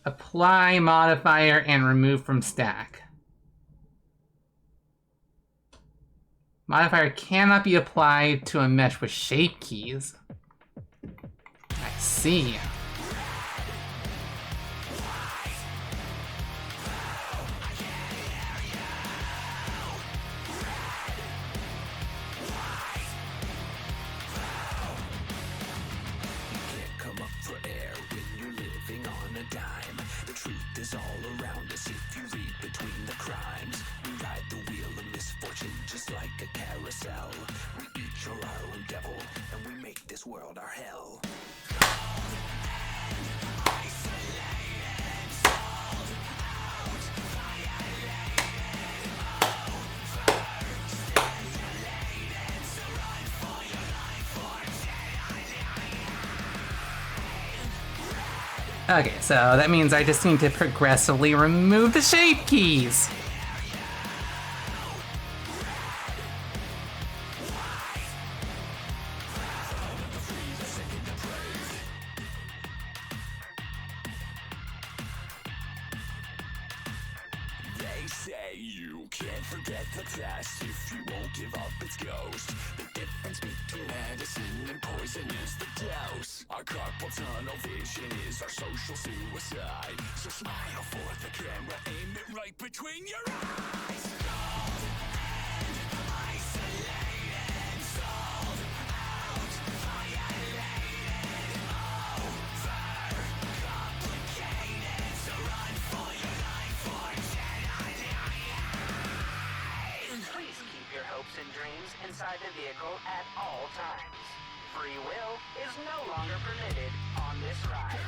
Apply modifier and remove from stack. Modifier cannot be applied to a mesh with shape keys. I see. World our hell. Okay, so that means I just need to progressively remove the shape keys. They say you can't forget the past if you won't give up its ghost. The difference between medicine and poison is the dose. Our carpal tunnel vision is our social suicide. So smile for the camera, aim it right between your eyes. Cold and isolated, sold out, violated, overcomplicated. So run for your life or Please keep your hopes and dreams inside the vehicle at all times. Free will is no longer permitted on this ride.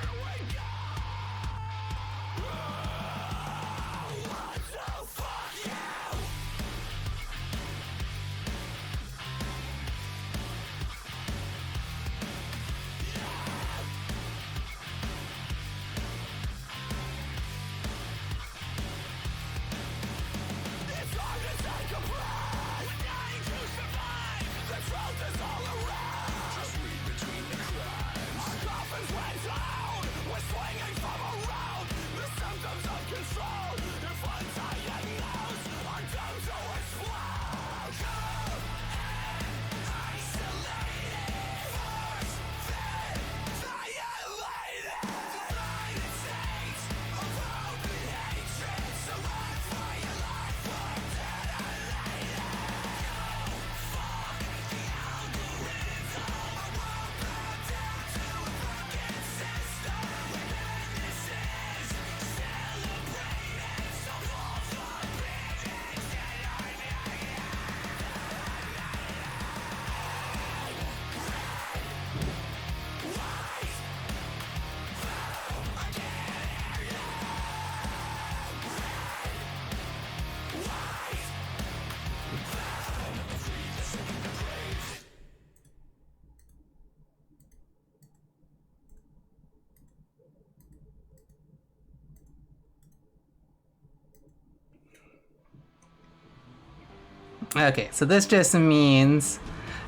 Okay, so this just means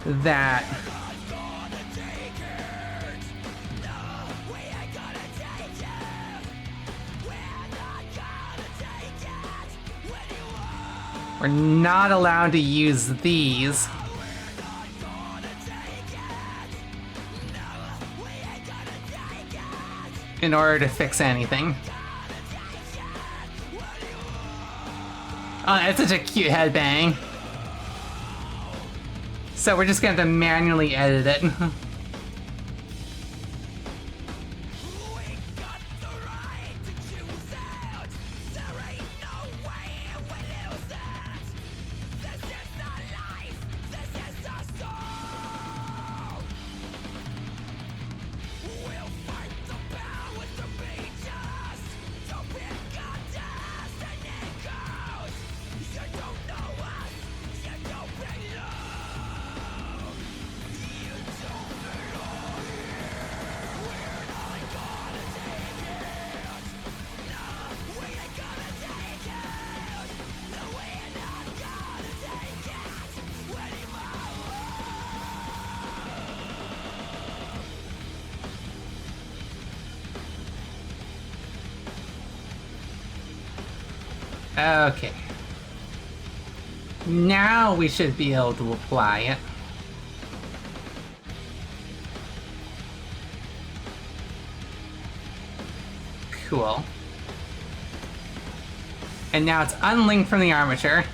that we're not allowed to use these. In order to fix anything. Oh, that's such a cute headbang. So we're just gonna have to manually edit it. Okay. Now we should be able to apply it. Cool. And now it's unlinked from the armature.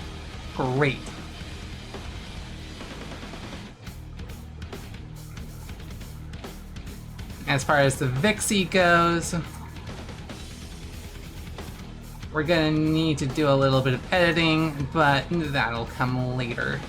Great. As far as the Vixey goes, we're gonna need to do a little bit of editing, but that'll come later.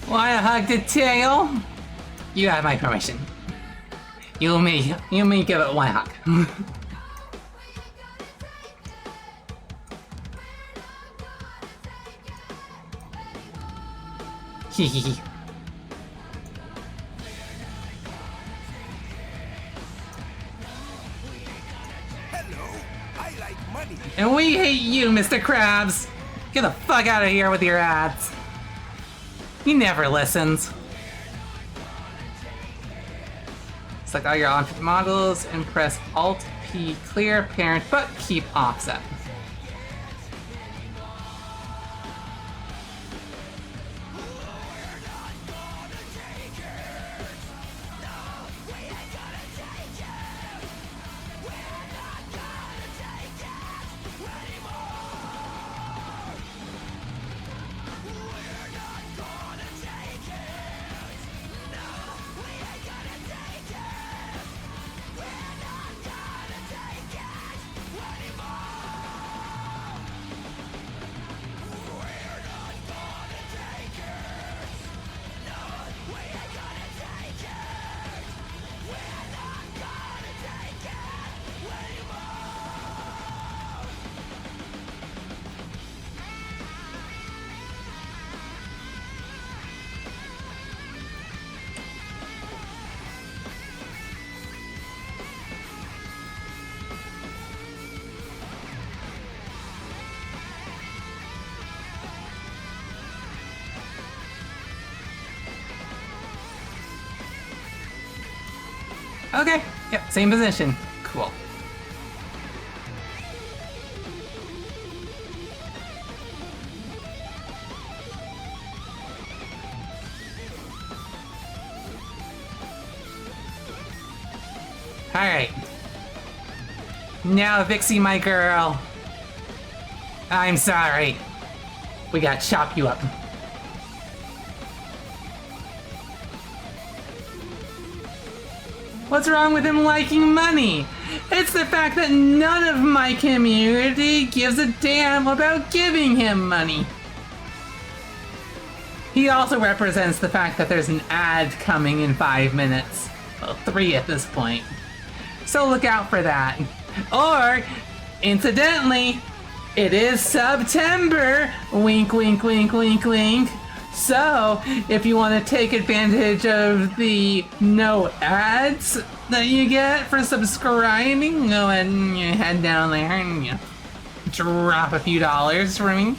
Want a hug to tail? You have my permission. You may give it one hug. Hehehe. And we hate you, Mr. Krabs! Get the fuck out of here with your ads! He never listens. Select all your object models and press Alt-P clear parent, but keep offset. Okay, yep, same position. Cool. Alright. Now, Vixey, my girl. I'm sorry. We gotta chop you up. What's wrong with him liking money? It's the fact that none of my community gives a damn about giving him money. He also represents the fact that there's an ad coming in 5 minutes. Well, 3 at this point. So look out for that. Or, incidentally, it is September! Wink, wink, wink, wink, wink. So, if you want to take advantage of the no ads that you get for subscribing, go ahead and head down there and drop a few dollars for me.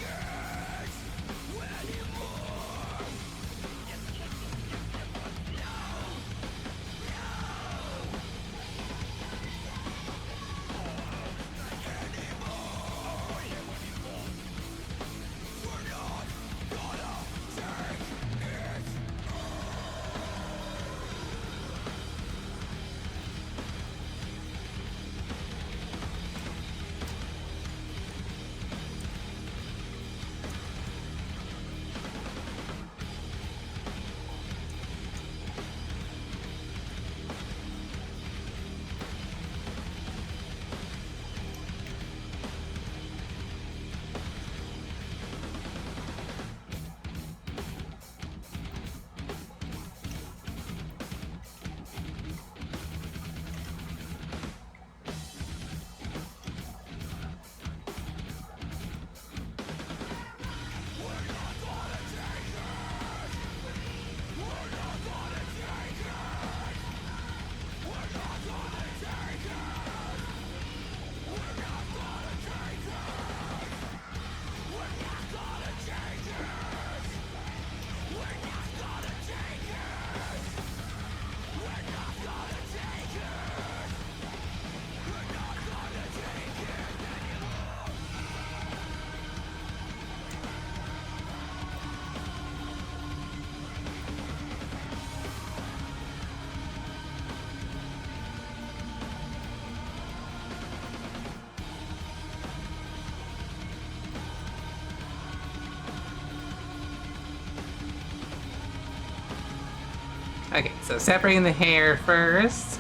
Okay, so separating the hair first.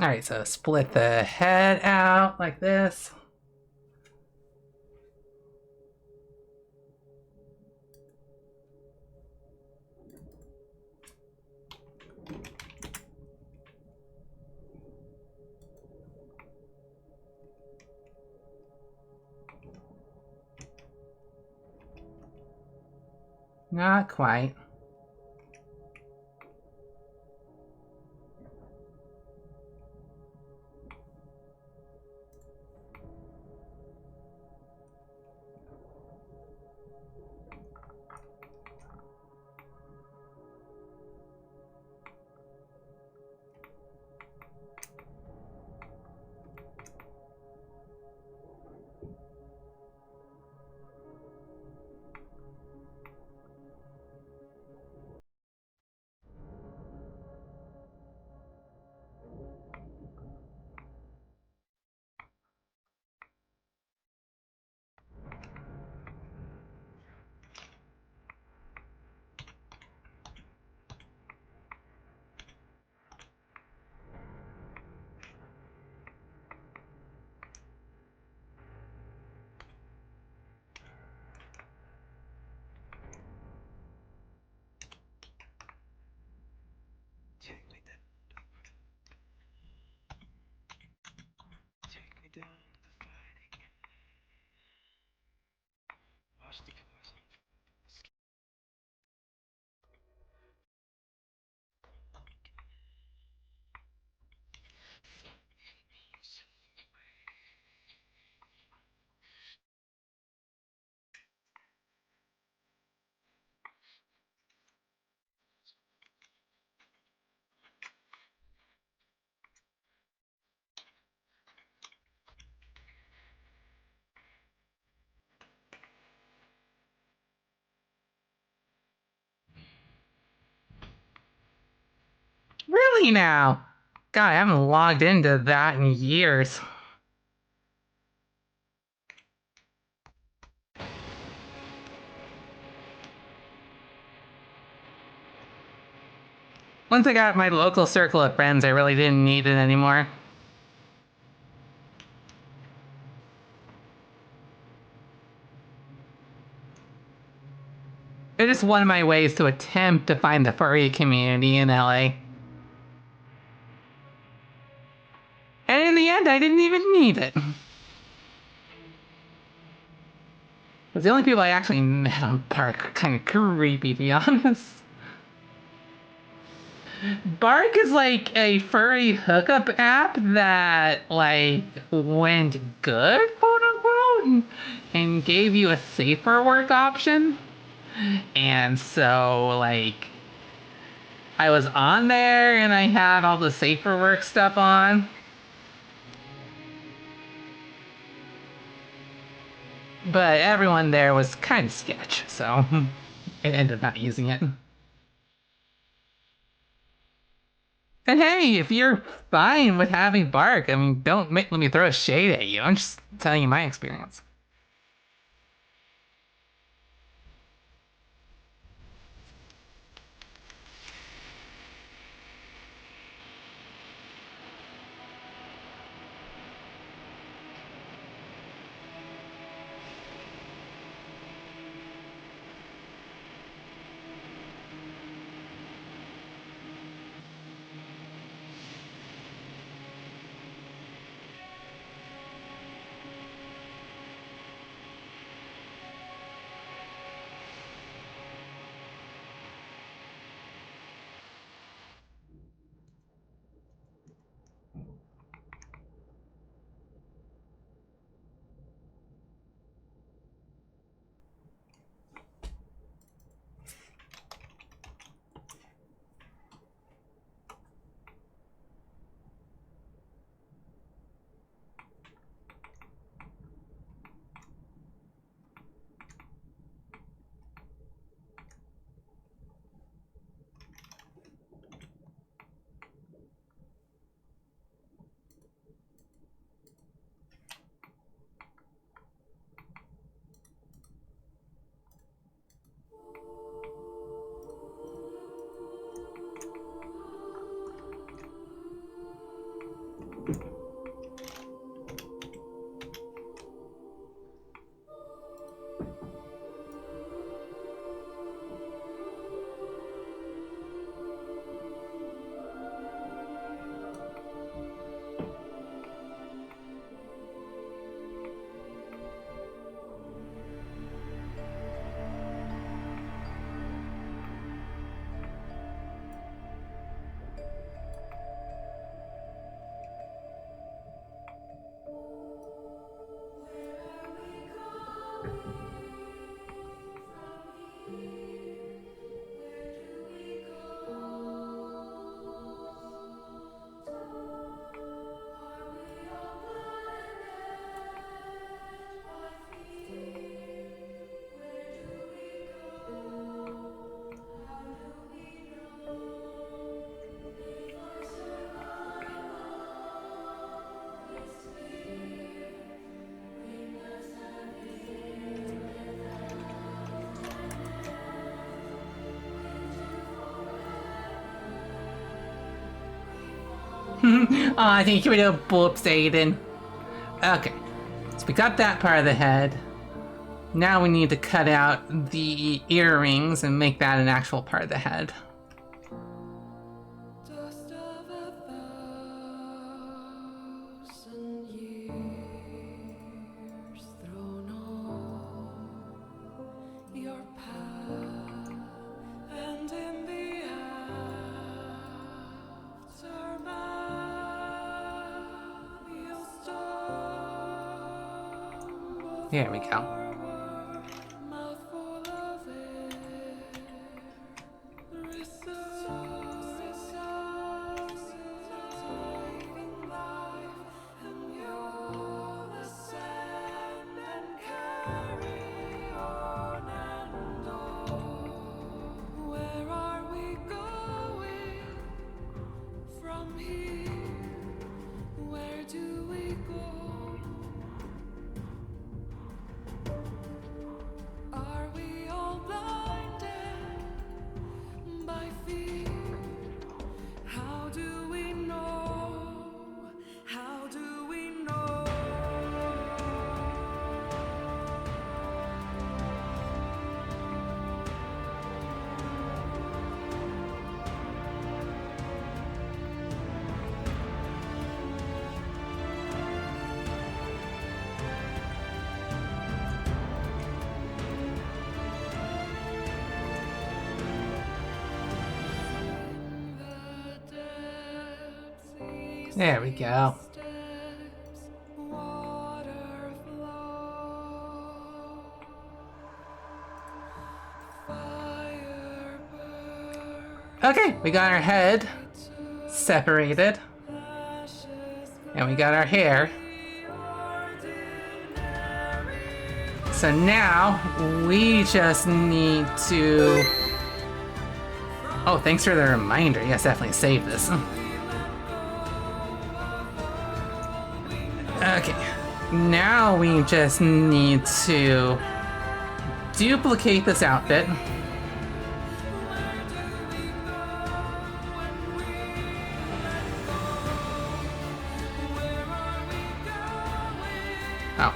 Alright, so split the head out like this. Not quite. Really now? God, I haven't logged into that in years. Once I got my local circle of friends, I really didn't need it anymore. It is one of my ways to attempt to find the furry community in LA. And in the end, I didn't even need it. Because the only people I actually met on Bark are kind of creepy, to be honest. Bark is like a furry hookup app that, like, went good, quote unquote, and gave you a safer work option. And so, like, I was on there and I had all the safer work stuff on. But everyone there was kind of sketch, so I ended up not using it. And hey, if you're fine with having Bark, I mean, don't let me throw shade at you. I'm just telling you my experience. Aw, thank you for the boops, Aiden. Okay, so we got that part of the head. Now we need to cut out the earrings and make that an actual part of the head. Dust of 1,000 years thrown on your path, and in the aftermath you'll stumble. There we go. Mouthful of air, resuscitating life, and you'll ascend and carry on and on. Where are we going from here? Where do we go? Are we all blinded by fear? How do we know? How do we know? There we go. Steps, water flow, fire burn, Okay, we got our head separated, ashes and we got our hair. So now we just need to... Oh, thanks for the reminder. Yes, definitely save this. Okay, now we just need to duplicate this outfit. Oh.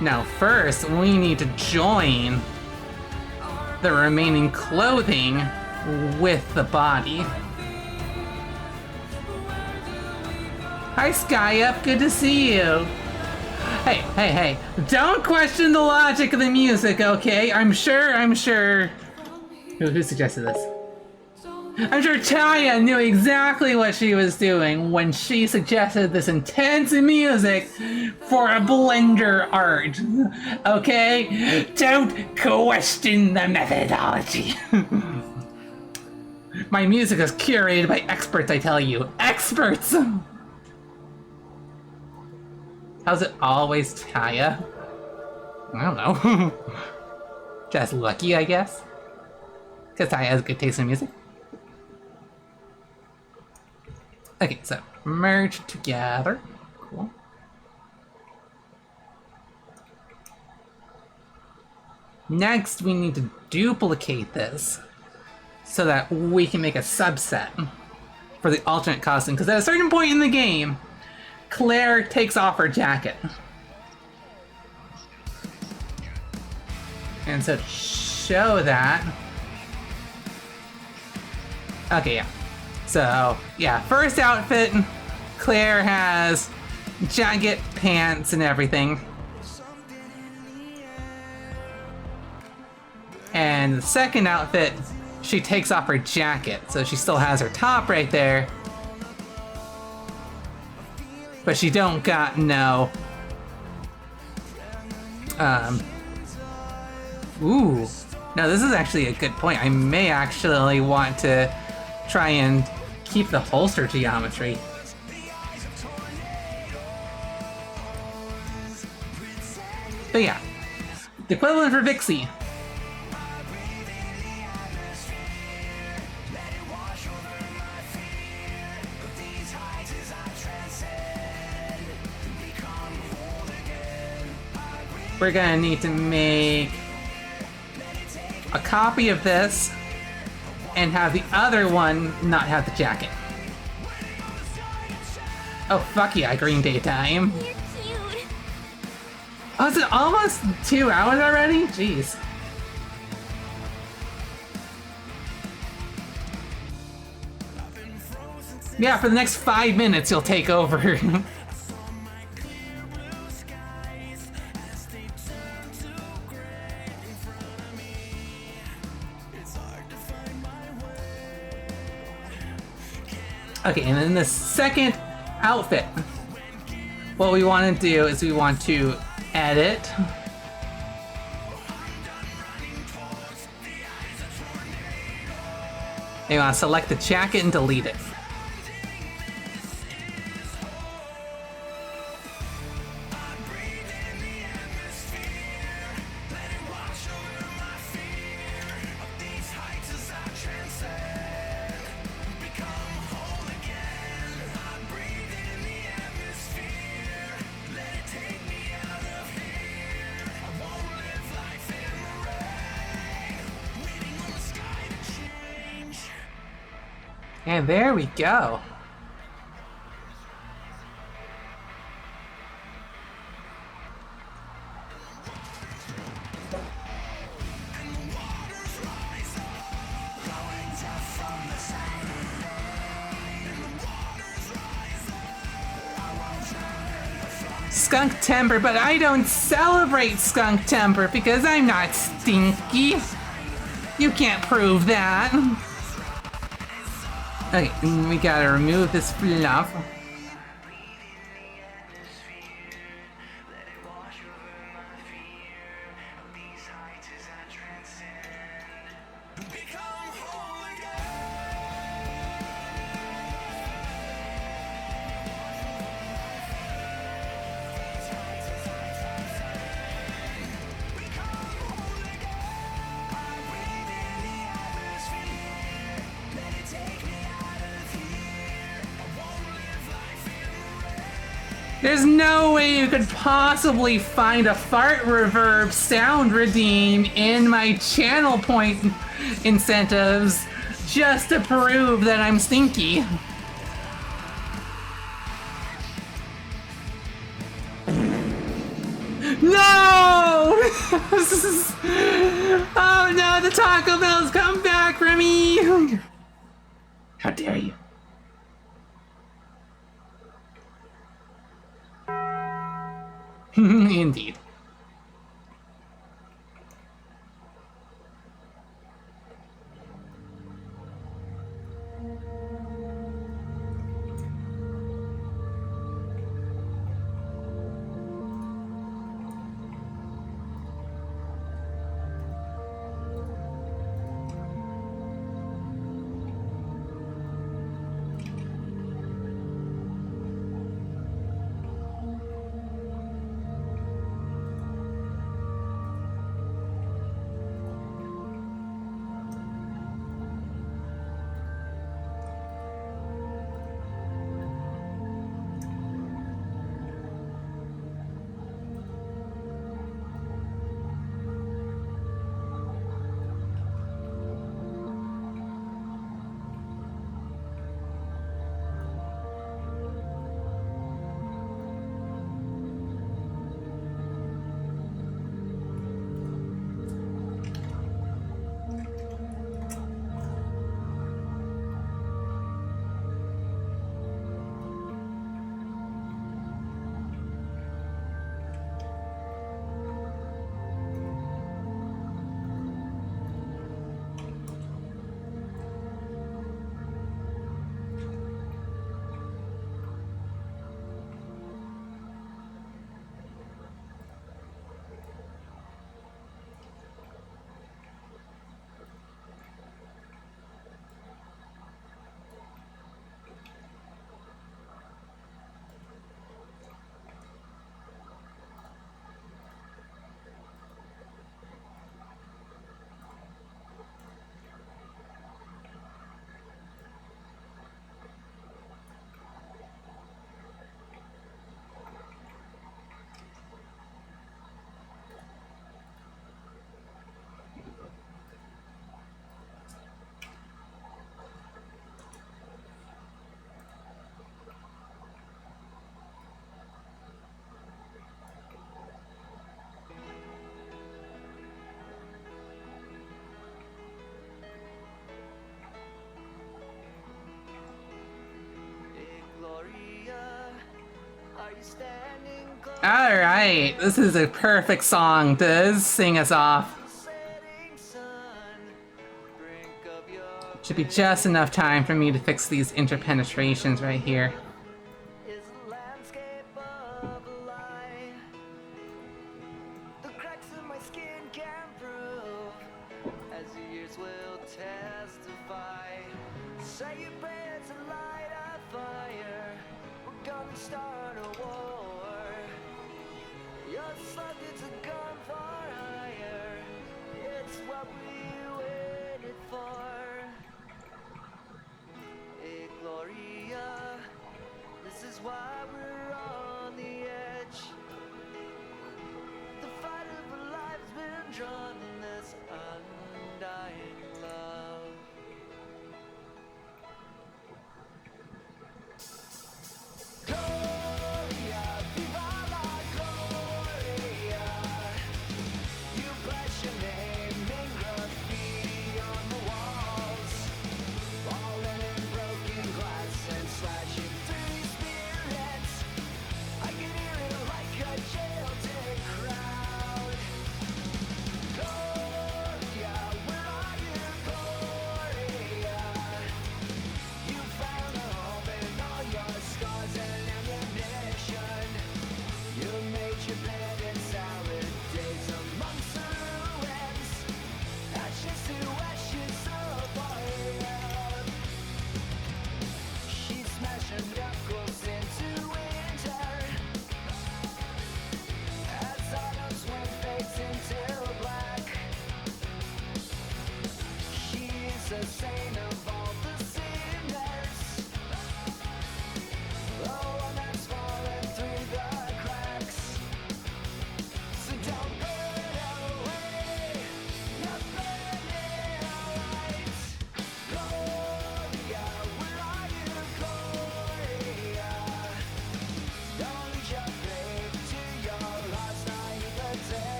Now first, we need to join the remaining clothing with the body. Hi Skyup, good to see you. Hey, don't question the logic of the music, okay? I'm sure. Who suggested this? I'm sure Taya knew exactly what she was doing when she suggested this intense music for a Blender art. Okay? Don't question the methodology. My music is curated by experts, I tell you. Experts! How's it always Taya? I don't know. Just lucky, I guess. Because Taya has good taste in music. Okay, so merge together. Cool. Next, we need to duplicate this so that we can make a subset for the alternate costume. Because at a certain point in the game, Claire takes off her jacket. And so to show that... Okay, yeah. So, yeah, first outfit, Claire has jacket, pants, and everything. And the second outfit, she takes off her jacket, so she still has her top right there. But she don't got no... Ooh. No, this is actually a good point. I may actually want to try and keep the holster geometry. But yeah, the equivalent for Vixey. we're gonna need to make a copy of this and have the other one not have the jacket. Oh, fuck yeah, Green Day time. You're cute. Oh, is it almost 2 hours already? Jeez. Yeah, for the next 5 minutes, you'll take over. Okay, and then the second outfit. What we want to do is we want to edit. And we want to select the jacket and delete it. And there we go. Skunk Temper, but I don't celebrate Skunk Temper because I'm not stinky. You can't prove that. Okay, we gotta remove this fluff. There's no way you could possibly find a fart reverb sound redeem in my channel point incentives just to prove that I'm stinky. No! Oh no, the Taco Bell's come back for me! How dare you? Indeed. Alright, this is a perfect song to sing us off. Should be just enough time for me to fix these interpenetrations right here.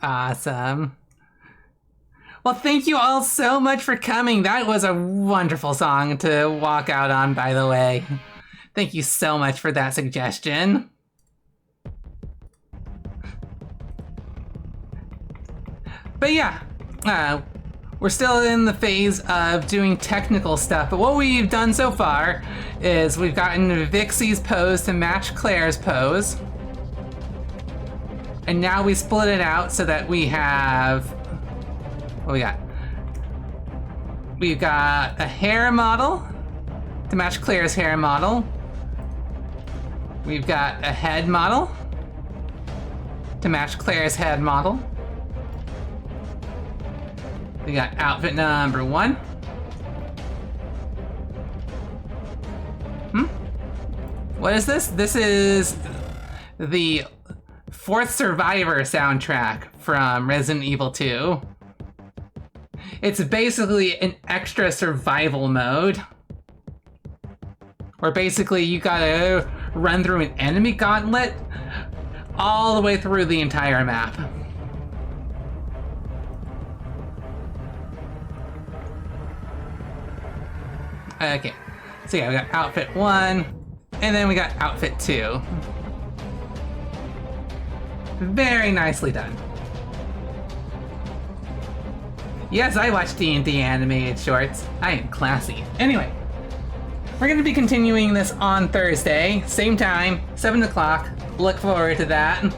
Awesome. Well, thank you all so much for coming. That was a wonderful song to walk out on, by the way. Thank you so much for that suggestion. But yeah, we're still in the phase of doing technical stuff, but what we've done so far is we've gotten Vixey's pose to match Claire's pose. And now we split it out so that we have, what we got? We've got a hair model to match Claire's hair model. We've got a head model to match Claire's head model. We got outfit number 1. What is this? This is the 4th Survivor soundtrack from Resident Evil 2. It's basically an extra survival mode, where basically you gotta run through an enemy gauntlet all the way through the entire map. Okay, so yeah, we got outfit 1, and then we got outfit 2. Very nicely done. Yes, I watch D&D animated shorts. I am classy. Anyway, we're going to be continuing this on Thursday, same time, 7 o'clock. Look forward to that.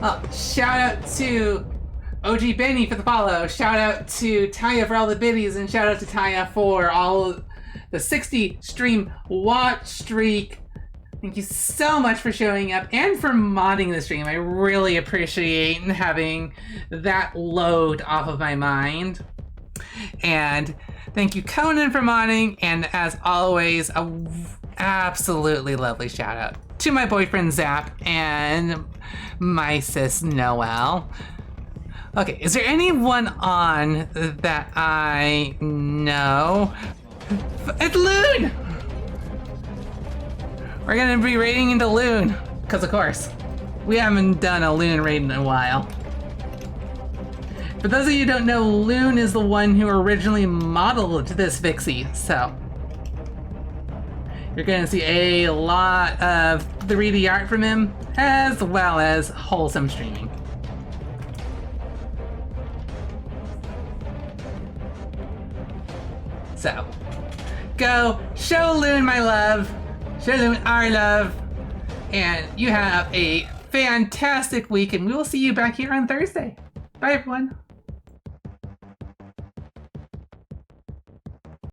Oh, shout out to OG Benny for the follow. Shout out to Taya for all the biddies, and shout out to Taya for all the 60 stream watch streak. Thank you so much for showing up and for modding the stream. I really appreciate having that load off of my mind. And thank you, Conan, for modding. And as always, a absolutely lovely shout out to my boyfriend Zap and my sis Noelle. Okay, is there anyone on that I know? It's Loon! We're gonna be raiding into Loon, because of course, we haven't done a Loon raid in a while. For those of you who don't know, Loon is the one who originally modeled this Vixey, so you're gonna see a lot of 3D art from him, as well as wholesome streaming. So, go show Loon my love, show Loon our love, and you have a fantastic week, and we will see you back here on Thursday. Bye, everyone.